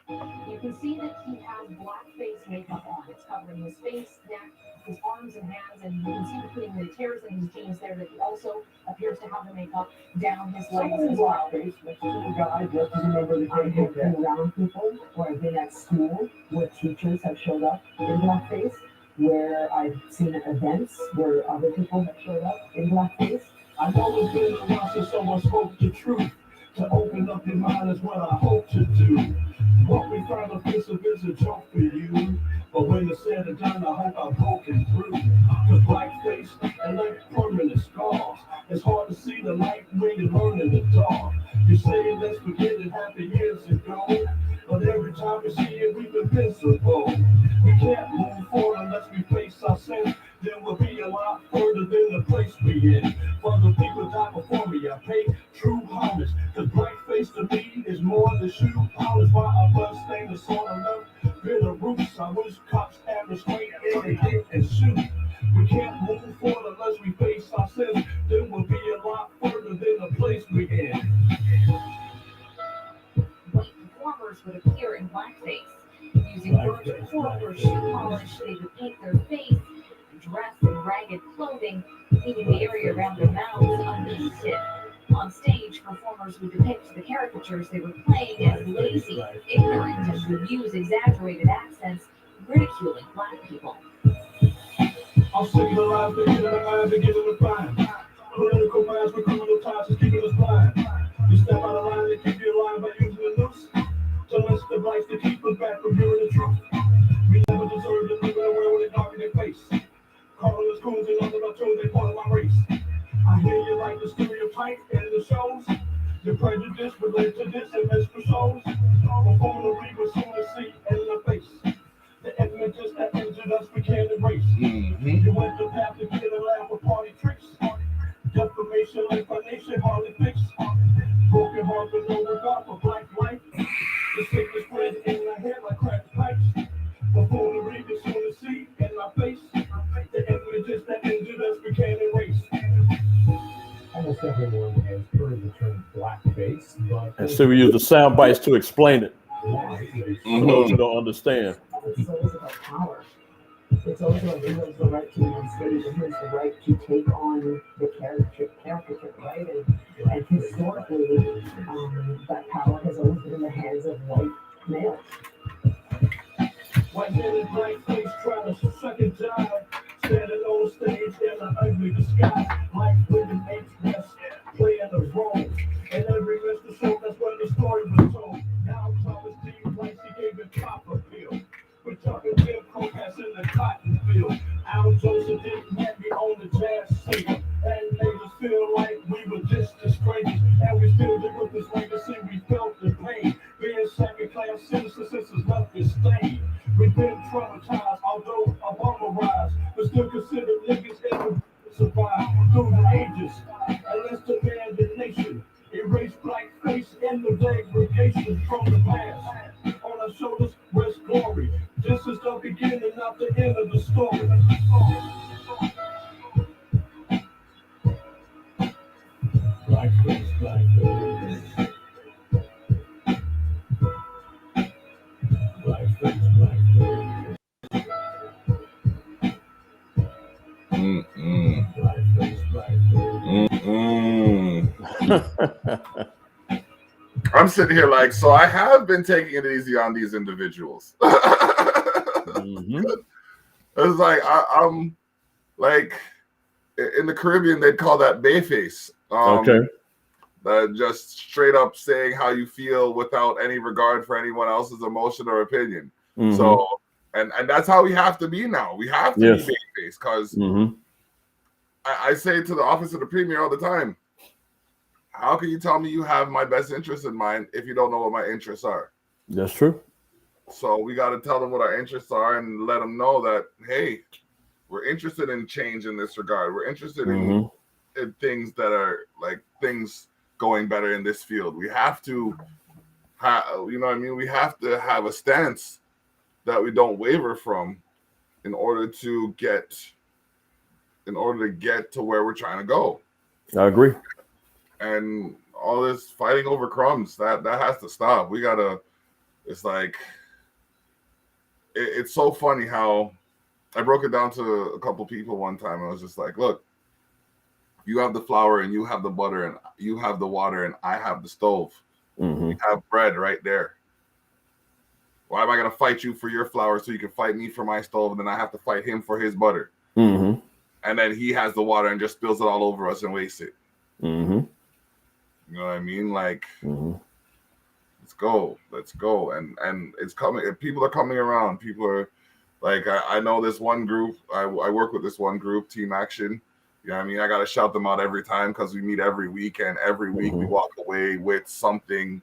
You can see that he has blackface makeup on. It's covering his face, neck, his arms and hands, and you can see between the tears in his jeans there that he also appears to have the makeup down his legs as well. Blackface next to a guy dressed as a member of the I have been around people, or I've been at school where teachers have showed up in blackface, where I've seen at events where other people have showed up in blackface. I've always been around since someone spoke the truth. To open up your mind is what I hope to do. What we find offensive is a joke for you. But when it's said and done, I hope I've broken through. Cause blackface and like permanent scars. It's hard to see the light when you're learning the dark. You say let's forget it happened years ago. But every time we see it, we've been invincible. We can't move forward unless we face our sins. Then we'll be a lot further than the place we in. For the people die before me, I pay true homage. Cause blackface to me is more than shoe polish. Why I bloodstained the sort of love bitter roots. I wish cops had restraint in and hit and shoot. We can't move forward unless we face our sins. Then we'll be a lot further than the place we in. White performers would appear in blackface. Using burnt cork or shoe polish, they would paint their face, dress in ragged clothing, leaving the area around their mouths unpainted. On stage, performers would depict the caricatures they were playing as lazy, ignorant, and would use exaggerated accents, ridiculing black people. I'm sick of the lies, they get in the minds, they get in the fine. Political minds with criminal ties is keeping us blind. You step out of line, they keep you alive by using the noose. To list the lights to keep us back from hearing the truth. We never deserve to live in a world with a dark in their face. Calling us coons and under my tune, they part of my race. I hear you like the stereotype and the shows. The prejudice relate to this and mystery shows. Buffoonery was soon to see in the face. The images that injured us we can't erase. You went the path to get a laugh with party tricks. Defamation like my nation hardly fixed. Broken heart with no regard for black life. The sickness spread in my head like cracked pipes. Buffoonery was soon to see in my face. The images that injured us we can't erase. Almost everyone has heard the term blackface, but And so we use the sound bites to explain it why is for those who don't understand. It's always about power. It's always about who has the right to be on stage and who has the right to take on the caricature, right? And historically, that power has always been in the hands of white males. White men in blackface trying to second job. Standing on the stage in an ugly disguise. Like women makes best playing a role. And every Mr. Show, that's when the story was told. Now Thomas D. Rice, he gave it proper pill. We're talking Jim Crow passing the cotton field. Al Joseph didn't have me on the jazz singer. And made us feel like we were distant strangers. And we still live with this legacy, we felt the pain. Being second-class citizens since it's nothing stained. We've been traumatized, although abominized, but still considered niggas ever survive through the ages. And let's demand the nation erase blackface and the degradation from the past. On our shoulders rests glory. This is the beginning, not the end of the story. Blackface, blackface. Blackface, blackface. Blackface, blackface. I'm sitting here like, so I have been taking it easy on these individuals. Mm-hmm. It's like I'm like in the Caribbean they'd call that Bayface. Okay. Just straight up saying how you feel without any regard for anyone else's emotion or opinion. Mm-hmm. So and that's how we have to be now. We have to Yes. be Bayface because Mm-hmm. I say to the office of the premier all the time, how can you tell me you have my best interest in mind if you don't know what my interests are? That's true. So we got to tell them what our interests are and let them know that, hey, we're interested in change in this regard. We're interested in things that are like things going better in this field. We have to have, you know what I mean? We have to have a stance that we don't waver from in order to get to where we're trying to go. I agree. And all this fighting over crumbs, that has to stop. We gotta. It's like it's so funny how I broke it down to a couple people one time. I was just like, look, you have the flour and you have the butter and you have the water and I have the stove. Mm-hmm. We have bread right there. Why am I gonna fight you for your flour so you can fight me for my stove, and then I have to fight him for his butter? Mm-hmm. And then he has the water and just spills it all over us and wastes it. Mm-hmm. You know what I mean? Like, Mm-hmm. let's go. And it's coming. People are coming around. People are like, I know this one group. I work with this one group, Team Action. You know what I mean? I got to shout them out every time because we meet every week, and every week we walk away with something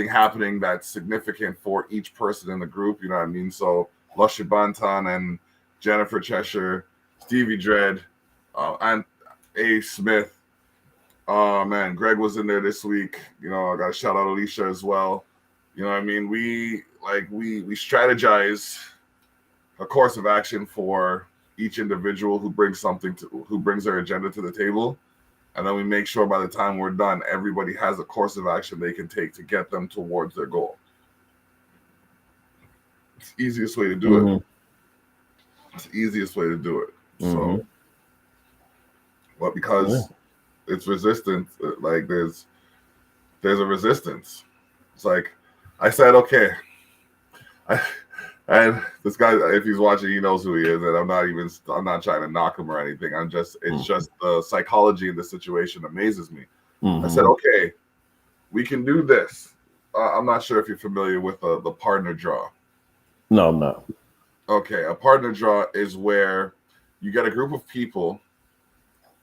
happening that's significant for each person in the group. You know what I mean? So Lushy Bantan and Jennifer Cheshire, Stevie Dredd, and A. Smith. Oh man, Greg was in there this week. You know, I got to shout out Alicia as well. You know what I mean? We strategize a course of action for each individual who brings their agenda to the table. And then we make sure by the time we're done, everybody has a course of action they can take to get them towards their goal. It's the easiest way to do it. It's the easiest way to do it. So, but because it's resistance, like there's a resistance. It's like I said, okay. And this guy, if he's watching, he knows who he is, and I'm not trying to knock him or anything. It's just the psychology in the situation amazes me. I said, okay, we can do this. I'm not sure if you're familiar with the partner draw. No, I'm not. Okay, a partner draw is where you get a group of people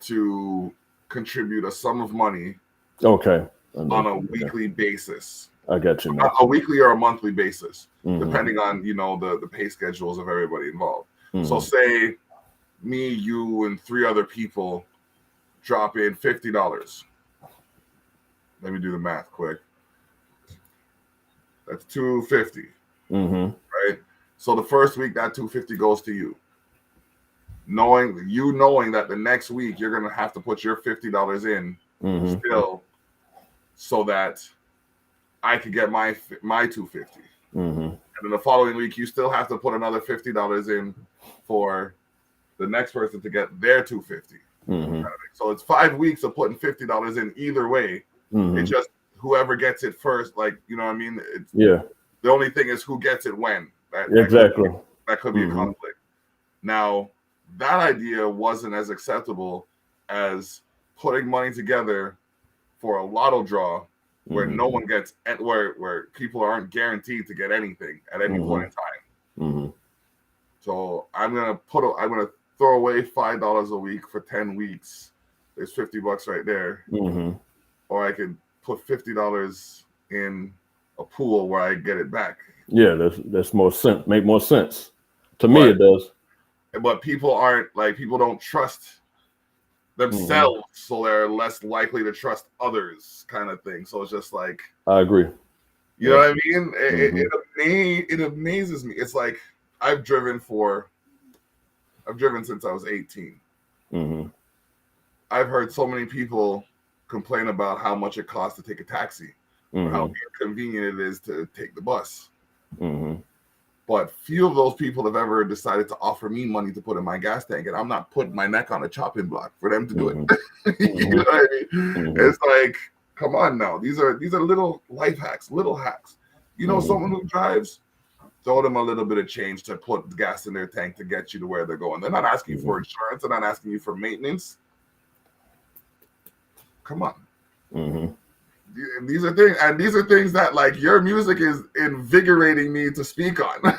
to contribute a sum of money. Okay. On a weekly basis. I got you now. A weekly or a monthly basis, depending on the pay schedules of everybody involved. So say me, you, and 3 other people drop in $50. Let me do the math quick. That's $250. Right? So the first week that $250 goes to you. Knowing that the next week you're gonna have to put your $50 in still, so that I could get my $250. And then the following week you still have to put another $50 in for the next person to get their $250. So it's 5 weeks of putting $50 in either way. It's just whoever gets it first, like, you know what I mean? The only thing is who gets it when. Exactly. That could be a conflict. Now, that idea wasn't as acceptable as putting money together for a lotto draw where no one gets, where people aren't guaranteed to get anything at any point in time. So I'm gonna throw away $5 a week for 10 weeks. There's $50 right there. Or I could put $50 in a pool where I get it back. Yeah, that's more sense. Make more sense. To me, it does. But people don't trust themselves, so they're less likely to trust others, kind of thing. So it's just like, I agree. You know what I mean? It amazes me. It's like I've driven since I was 18. I've heard so many people complain about how much it costs to take a taxi, or how inconvenient it is to take the bus. But few of those people have ever decided to offer me money to put in my gas tank, and I'm not putting my neck on a chopping block for them to do it. You know what I mean? It's like, Come on now. These are little life hacks, little hacks. You know, someone who drives, throw them a little bit of change to put gas in their tank to get you to where they're going. They're not asking you for insurance. They're not asking you for maintenance. Come on. These are things that, like, your music is invigorating me to speak on.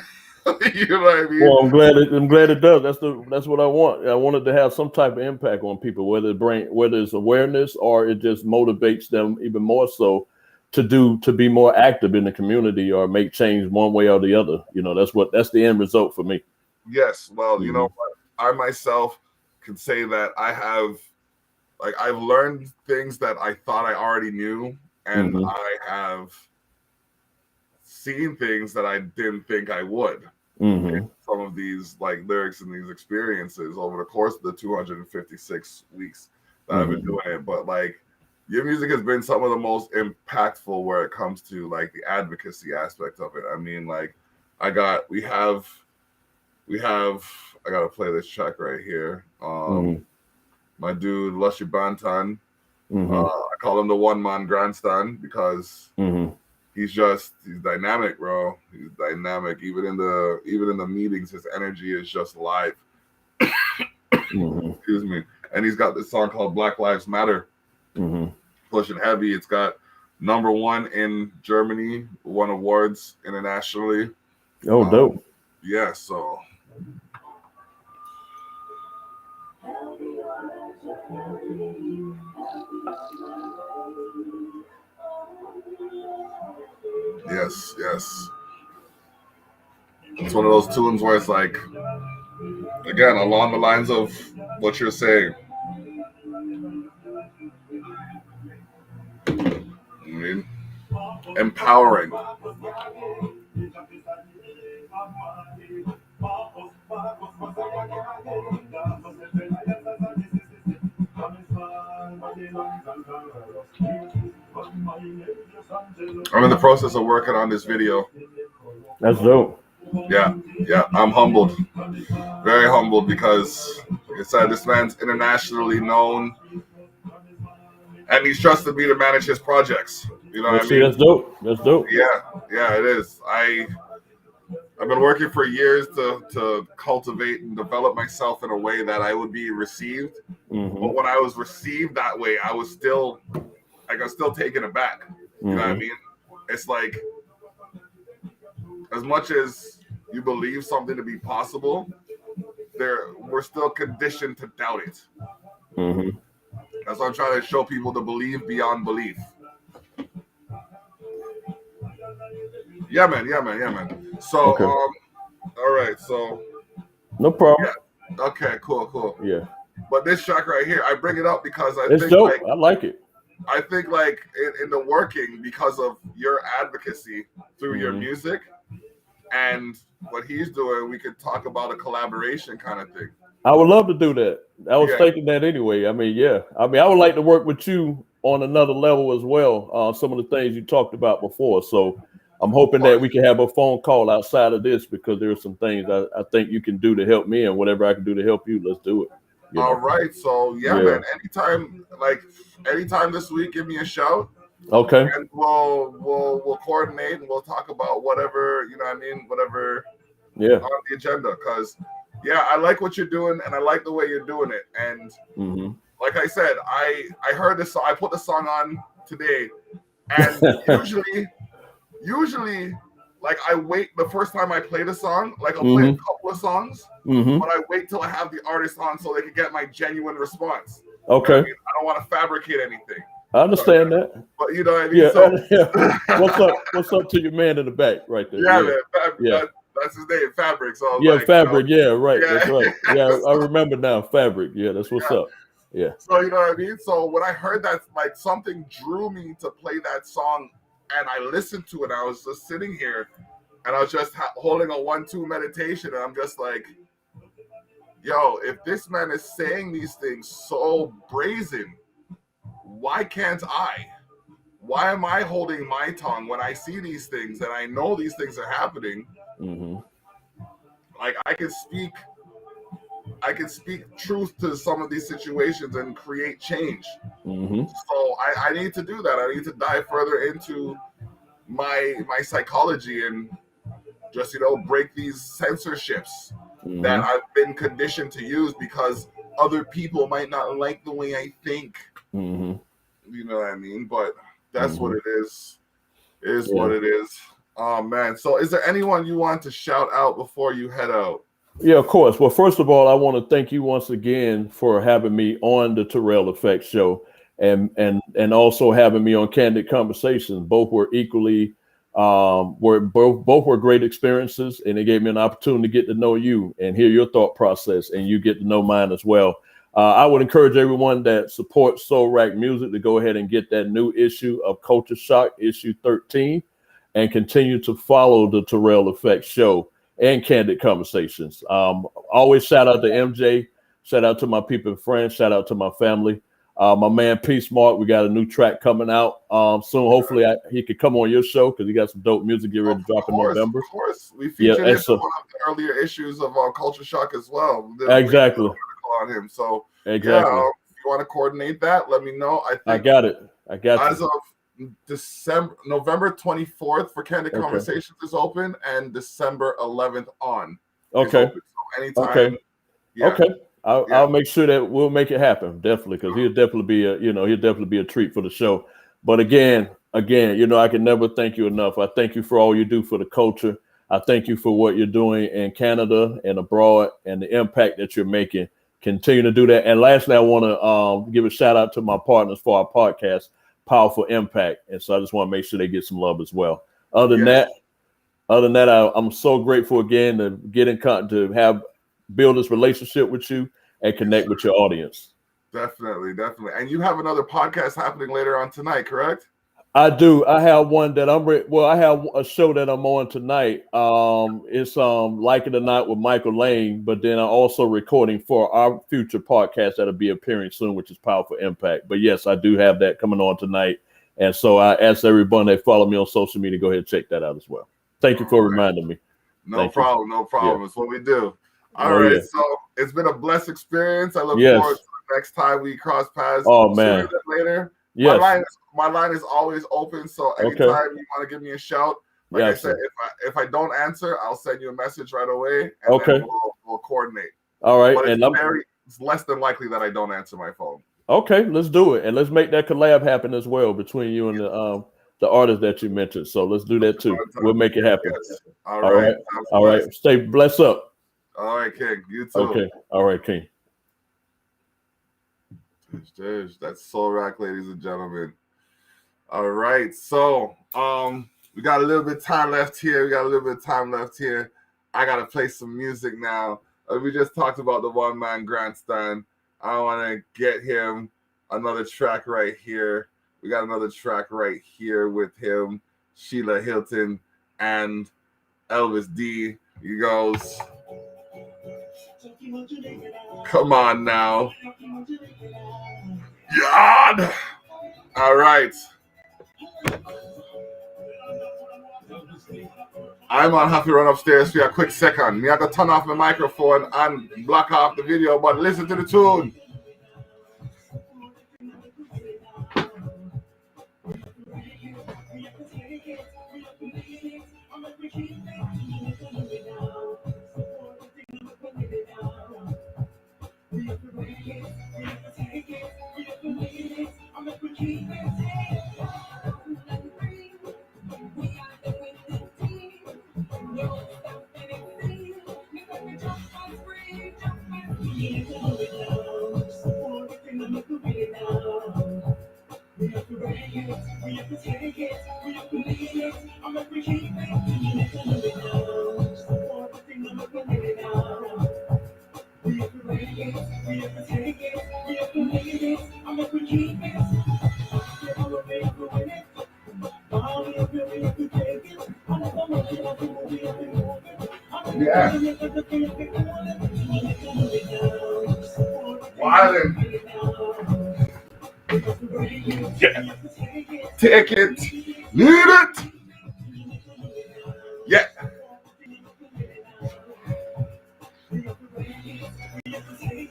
You know what I mean? Well, I'm glad it does. That's what I want. I wanted to have some type of impact on people, whether it's awareness or it just motivates them even more so to be more active in the community or make change one way or the other. You know, that's the end result for me. Yes. Well, you know what? I myself can say that I've learned things that I thought I already knew, and I have seen things that I didn't think I would. Some of these, like, lyrics and these experiences over the course of the 256 weeks that I've been doing it. But, like, your music has been some of the most impactful where it comes to, like, the advocacy aspect of it. I mean, like, I gotta play this track right here. My dude Lushy Bantan, I call him the one-man grandstand because he's dynamic, bro. He's dynamic. Even in the meetings, his energy is just live. Excuse me. And he's got this song called Black Lives Matter, pushing heavy. It's got #1 in Germany, won awards internationally. Oh, dope. Yeah, so. Yes. It's one of those tunes where it's like, again, along the lines of what you're saying. I mean, empowering. I'm in the process of working on this video. That's dope. Yeah, I'm humbled, very humbled, because, like I said, this man's internationally known, and he's trusted me to manage his projects. You know what I mean? That's dope. That's dope. Yeah, it is. I've been working for years to cultivate and develop myself in a way that I would be received. But when I was received that way, I was still taken aback. You know what I mean? It's like, as much as you believe something to be possible, we're still conditioned to doubt it. That's why I'm trying to show people to believe beyond belief. Yeah, man. So, okay. All right, so. No problem. Yeah. Okay, cool. Yeah. But this track right here, I bring it up because I think dope. Like, I like it. I think, like, in the working, because of your advocacy through your music and what he's doing, we could talk about a collaboration kind of thing. I would love to do that. I was thinking that anyway. I mean, I would like to work with you on another level as well. Some of the things you talked about before. So I'm hoping that we can have a phone call outside of this, because there are some things I think you can do to help me, and whatever I can do to help you, let's do it. All right. So man, anytime this week, give me a shout. Okay. And we'll coordinate, and we'll talk about whatever, you know what I mean, whatever on the agenda. Because I like what you're doing, and I like the way you're doing it. And like I said, I heard this song, I put the song on today, and usually like, I wait the first time I play the song, like, I'll play a couple of songs, but I wait till I have the artist on so they can get my genuine response. Okay. You know what I mean? I don't want to fabricate anything. I understand that. But you know what I mean? So, What's up to your man in the back right there? Man. That's his name, Fabric. So Fabric. Right. That's right. Yeah, I remember now. Fabric. Yeah, that's what's up. Yeah. So you know what I mean? So when I heard that, like, something drew me to play that song, and I listened to it. I was just sitting here, and I was just holding a 1-2 meditation, and I'm just like, yo, if this man is saying these things so brazen, why can't I? Why am I holding my tongue when I see these things and I know these things are happening? Like, I can speak I can speak truth to some of these situations and create change. Mm-hmm. So I need to do that. I need to dive further into my psychology and just break these censorships that Mm-hmm. I've been conditioned to use because other people might not like the way I think. Mm-hmm. You know what I mean? But that's Mm-hmm. what it is. It is Yeah. what it is. Oh man. So is there anyone you want to shout out before you head out? Yeah, of course. Well, first of all, I want to thank you once again for having me on the Terrell Effect Show, and also having me on Candid Conversations. Both were equally both were great experiences, and it gave me an opportunity to get to know you and hear your thought process, and you get to know mine as well. I would encourage everyone that supports Soulrac Music to go ahead and get that new issue of Culture Shock, issue 13, and continue to follow the Terrell Effect Show and Candid Conversations. Always shout out to MJ, shout out to my people and friends, shout out to my family. My man Peace Mark, we got a new track coming out soon. Hopefully he could come on your show because he got some dope music get ready to drop in November. Of course. We featured him in so, one of the earlier issues of Culture Shock as well. Exactly. On him. So exactly. Yeah, if you want to coordinate that, let me know. I got it. As of November 24th for Candid Conversations is open, and December 11th on. Okay. So anytime. Okay. Yeah. Okay. I'll make sure that we'll make it happen, definitely, because he'll definitely be a treat for the show. But again, I can never thank you enough. I thank you for all you do for the culture. I thank you for what you're doing in Canada and abroad and the impact that you're making. Continue to do that. And lastly, I want to give a shout out to my partners for our podcast, Powerful Impact. And so I just want to make sure they get some love as well. Other than that, I'm so grateful again to get in contact, to build this relationship with you and connect with your audience. Definitely. And you have another podcast happening later on tonight, correct? I do. I have one that I have a show that I'm on tonight. It's Like It or Not with Michael Lane, but then I'm also recording for our future podcast that'll be appearing soon, which is Powerful Impact. But yes, I do have that coming on tonight. And so I ask everyone that follow me on social media to go ahead and check that out as well. Thank you for reminding me. No problem. Yeah. It's what we do. All right. Yeah. So it's been a blessed experience. I look forward to the next time we cross paths. Oh man. Later. Yes. My line is always open. So anytime you want to give me a shout, like I said, if I don't answer, I'll send you a message right away. And then we'll coordinate. All right. But it's less than likely that I don't answer my phone. Okay, let's do it. And let's make that collab happen as well between you and the artist that you mentioned. So let's do that too. We'll make it happen. Yes. All right. All right. Stay blessed up. All right, King. You too. Okay. All right, King. That's Soulrac, ladies and gentlemen. All right. So we got a little bit of time left here. I gotta play some music now. We just talked about the one-man grandstand. I want to get him another track right here. We got another track right here with him, Sheila Hilton, and Elvis D. He goes, come on now. Yard! All right. I'm on have to run upstairs for a quick second. Me have to turn off my microphone and block off the video, but listen to the tune. Yeah. Wildin'. Yeah. Take it. Need it. Yeah.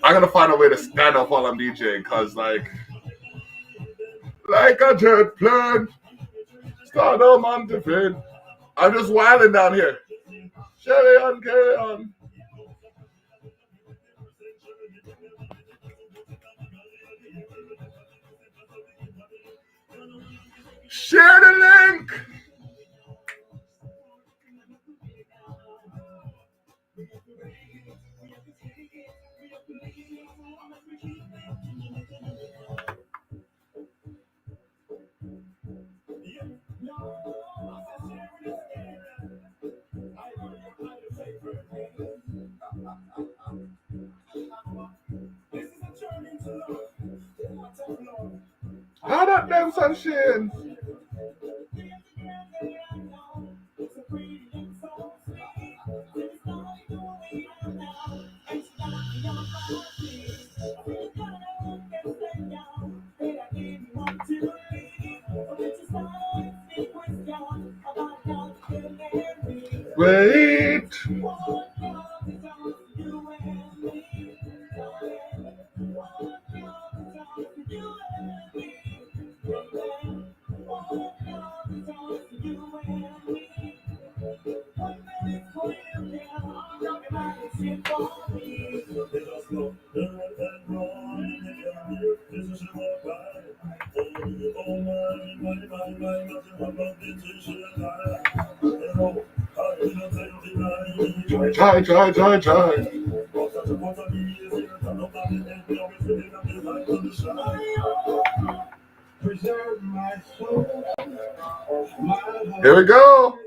I'm gonna find a way to stand up while I'm DJing, cause like a jet plane, start on defend. I'm just wilding down here. Carry on, carry on. Share the link. How about them sunshine? Wait. Try. Here we go.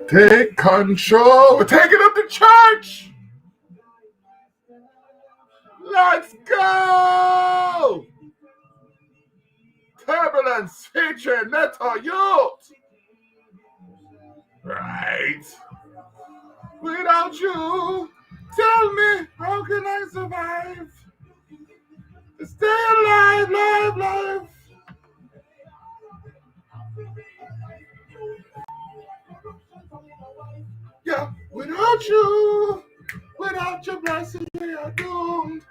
Take control. We're taking up the church. Let's go. Turbulence featuring Neto Youth. Right. Without you, tell me, how can I survive? Stay alive, live. Yeah, without your blessing, we are doomed.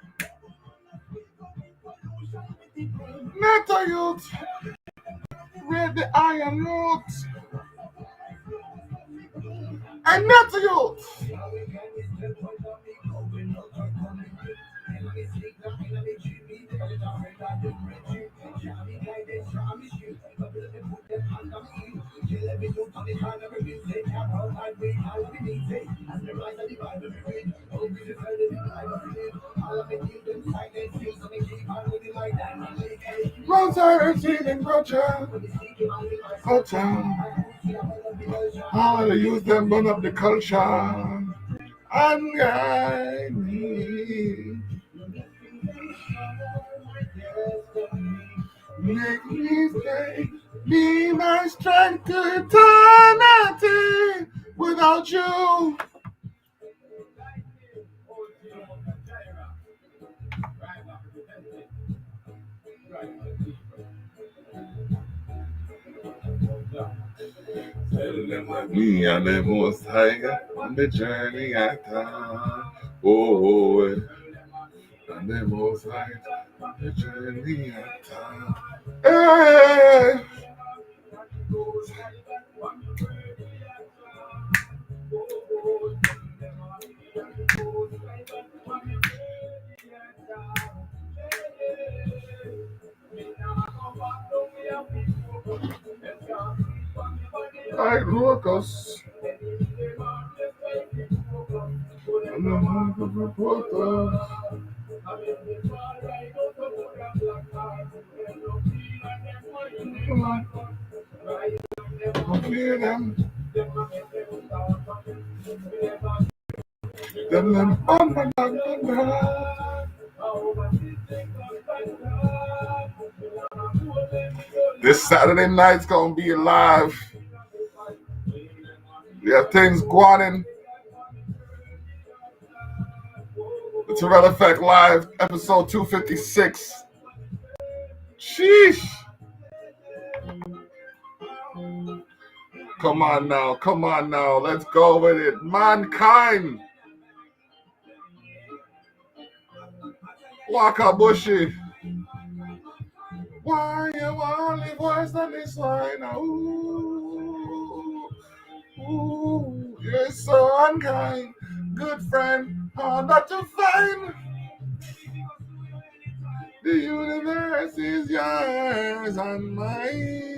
Neto Youth, read the iron roots. And Neto Youth. How to use them, burn up the culture. And guide me. Make me stay, be my strength to eternity. Without you. Tell them that me and the Most High on the journey I time. Oh, and the Most High on the journey I time. Hey. Like locusts. And the heart of reporters. I feel them. This Saturday night's gonna be alive. We have things going. It's a Red Effect Live, episode 256. Sheesh. Come on now. Let's go with it. Mankind. Wakabushi. Why you only voice than this line? Ooh, you're so unkind. Good friend, how not to find. The universe is yours and mine.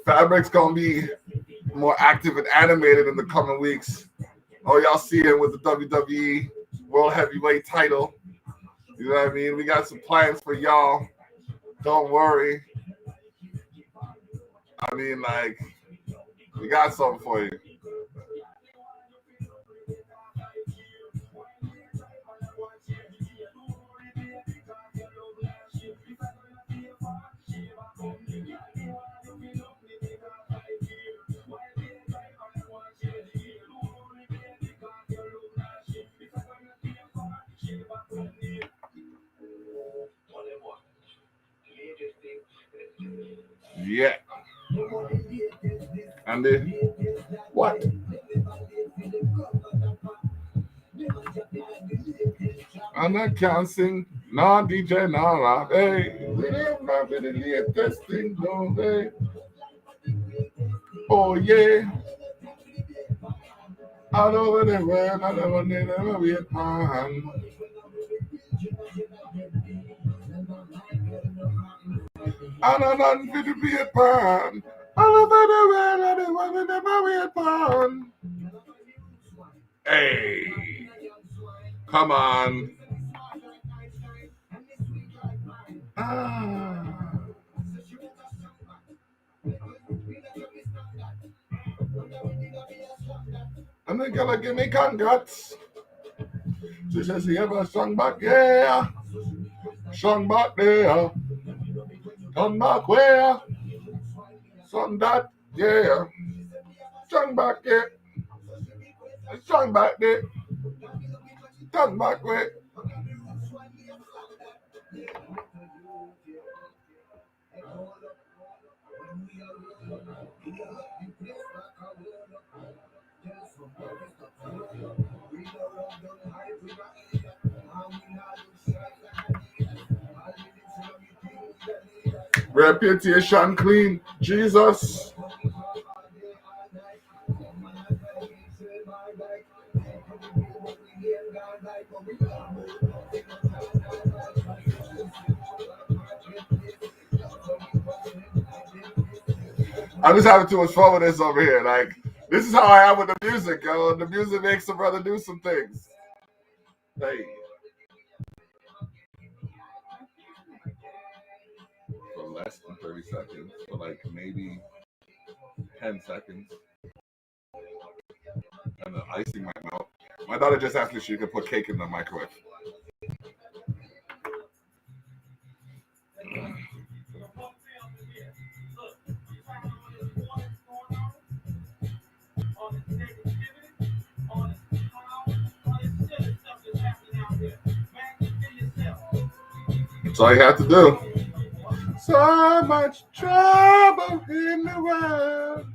Fabric's gonna be more active and animated in the coming weeks. Oh, y'all see it with the WWE World Heavyweight title. You know what I mean? We got some plans for y'all. Don't worry. I mean, like, we got something for you. Yeah. And what? And I can't sing, no DJ, no rap. Hey, we don't have the latest thing, no way. Oh yeah. All over the world, I never need a weird pan. I don't know if it be a pan. All over the world, I never need a weird pan. Hey, come on. Ah. And they gotta give me congrats. She says she ever sung back, yeah. Sung back there. Come back where? Sung that, yeah. Sung back there. Sung back there. Come back where? Reputation clean, Jesus. I'm just having too much fun with this over here. Like, this is how I am with the music, yo. The music makes the brother do some things. Hey. For less than 30 seconds, for like maybe 10 seconds. And the icing might melt. My daughter just asked me if she could put cake in the microwave. That's all you have to do. So much trouble in the world.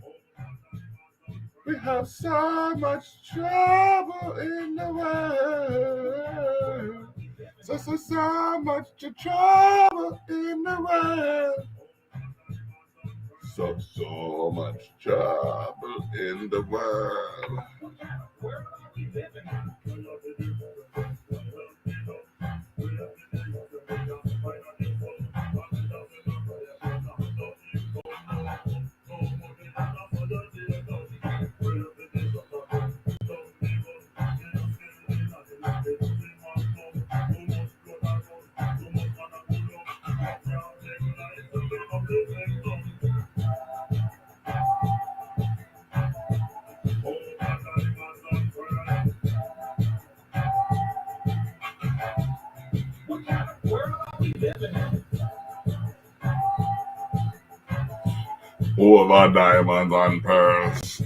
We have so much trouble in the world. So much trouble in the world. So much trouble in the world. All of our diamonds and pearls.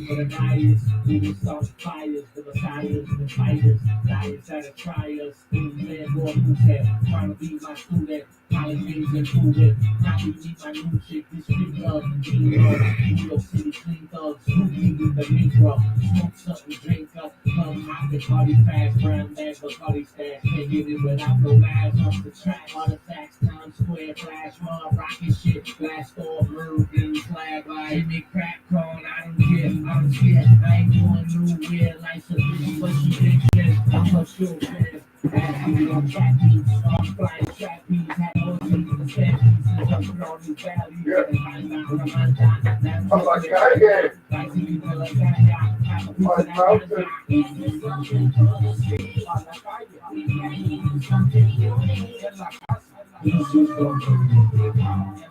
For the diets, we start fires, the messiahs, the fighters, diets that try us, things man more who said, trying to be my student, college things included, now we need my new chick, this street love, New York City clean thugs, Snoopy with the Negro, smoke something, drink up, come hot, the party fast, brown bag, but party stash, can't get it without no mask, off the track, artifacts, Times Square, flash mob, rocket shit, blast off, murder, flag, like, make crack corn, I don't care, I don't care, I ain't going nowhere, life's a bitch, but she did yes, I'm a sure fan. Happy on track beats, on flying trap beats, had all these the same pieces, jumping on these valleys, and I now, I'm like, yeah. like to be the like that, have a piece of that, It's something for the street. on the fire, We bring something unique. en la casa, en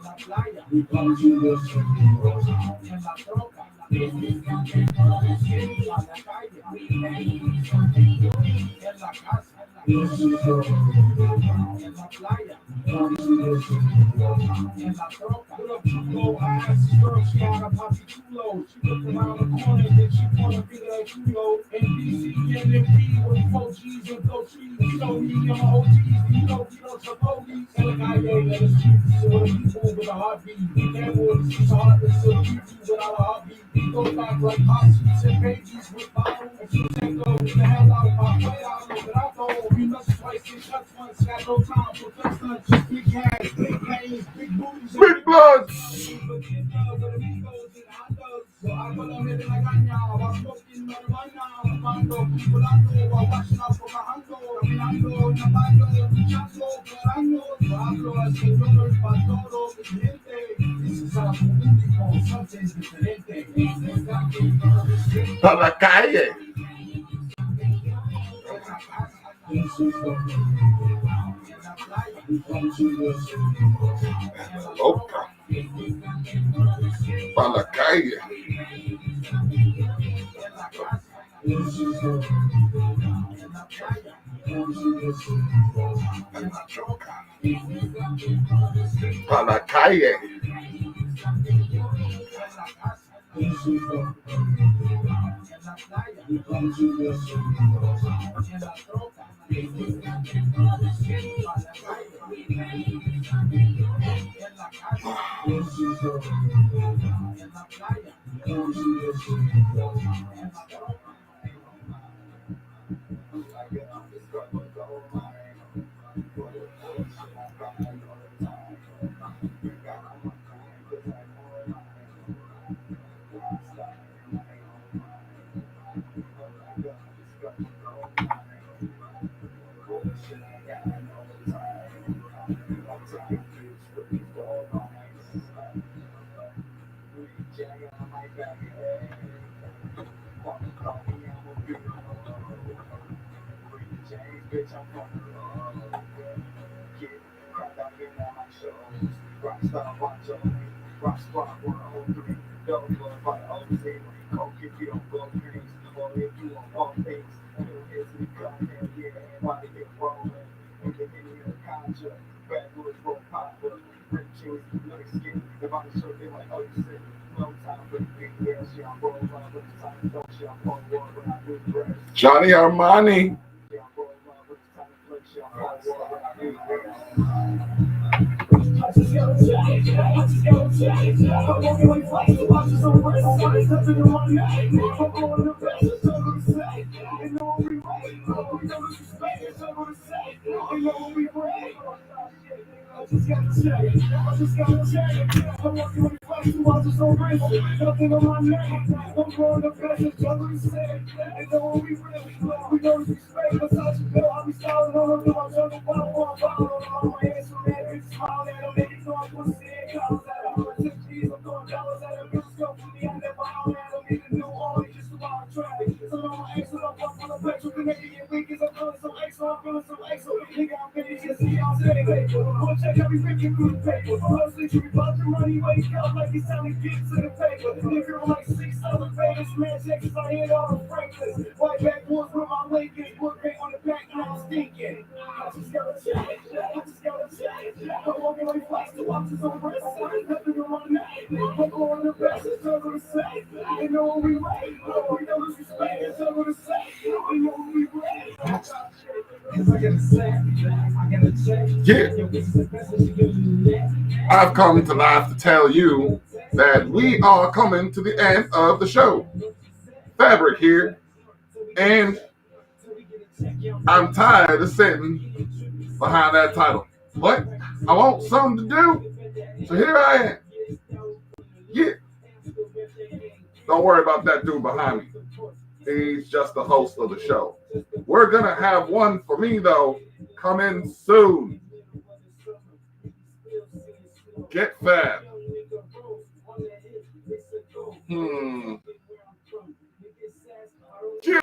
la playa, en la troca, This is something for the street. on la calle, We bring something unique. en la casa, en la playa, en la troca. Put up too low, I asked this girl, she had a poppy too low. She looked around the corner, then she pointed a finger at too low. NBC, NMP, with 4 G's and 4 trees. You know me, I'm OGs, you know we don't support these. And like I ain't let us streets, so when people with a heartbeat, we can't hold the streets hard, but still keep you without a heartbeat. We go back like hot sheets and pages with bottles. And she said, go the hell out of my way, I know that I go. We must twice and shots once, got no time for flex stunts. Just big hands, big pains, big booties, and Big bloods. So I put them in like I know, I'm smoking marijuana, mando, people I know, I'm watching out for my handle, caminando, Navajo, Chaco, Perango, yo hablo al Señor, para todo mi gente, this is algo único, something's diferente, This is something for the street. A la calle. Opa. A la calle. A la calle. Johnny Armani. Yeah. I've come to life to tell you that we are coming to the end of the show. Fabric here, and I'm tired of sitting behind that title. But I want something to do, so here I am. Yeah. Don't worry about that dude behind me. He's just the host of the show. We're going to have one for me, though, coming soon. Get fab. Yeah.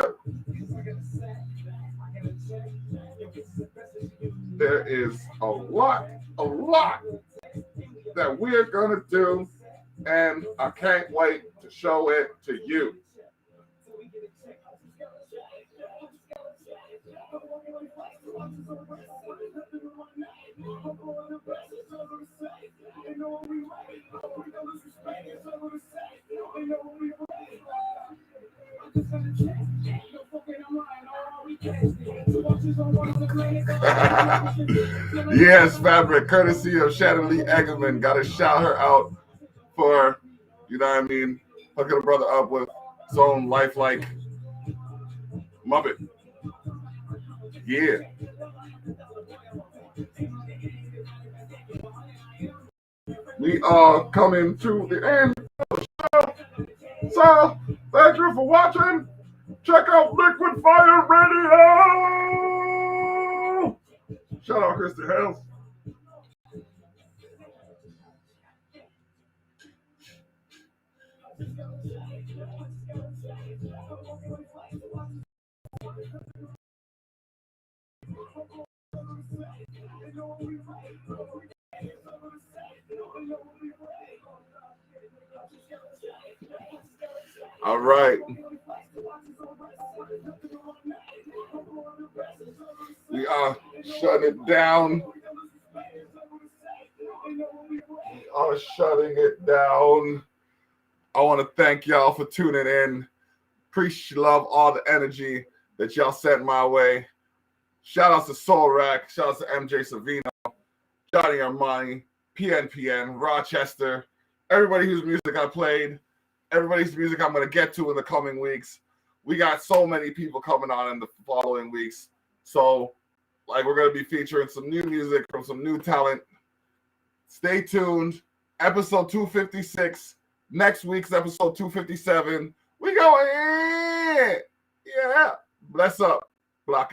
There is a lot that we're going to do, and I can't wait to show it to you. Yes, Fabric, courtesy of Shannon Lee Eggerman. Got to shout her out for, you know what I mean, hooking a brother up with his own lifelike Muppet. Yeah. We are coming to the end of the show. So, thank you for watching. Check out Liquid Fire Radio. Shout out Krista Hales. All right. We are shutting it down. We are shutting it down. I want to thank y'all for tuning in. Appreciate love all the energy that y'all sent my way. Shout outs to Soulrac. Shout outs to MJ Savino, Johnny Armani, PNPN, Rochester, everybody whose music I played, everybody's music I'm going to get to in the coming weeks. We got so many people coming on in the following weeks. So, like, we're going to be featuring some new music from some new talent. Stay tuned. Episode 256. Next week's episode 257. We going in. Yeah. Bless up. Block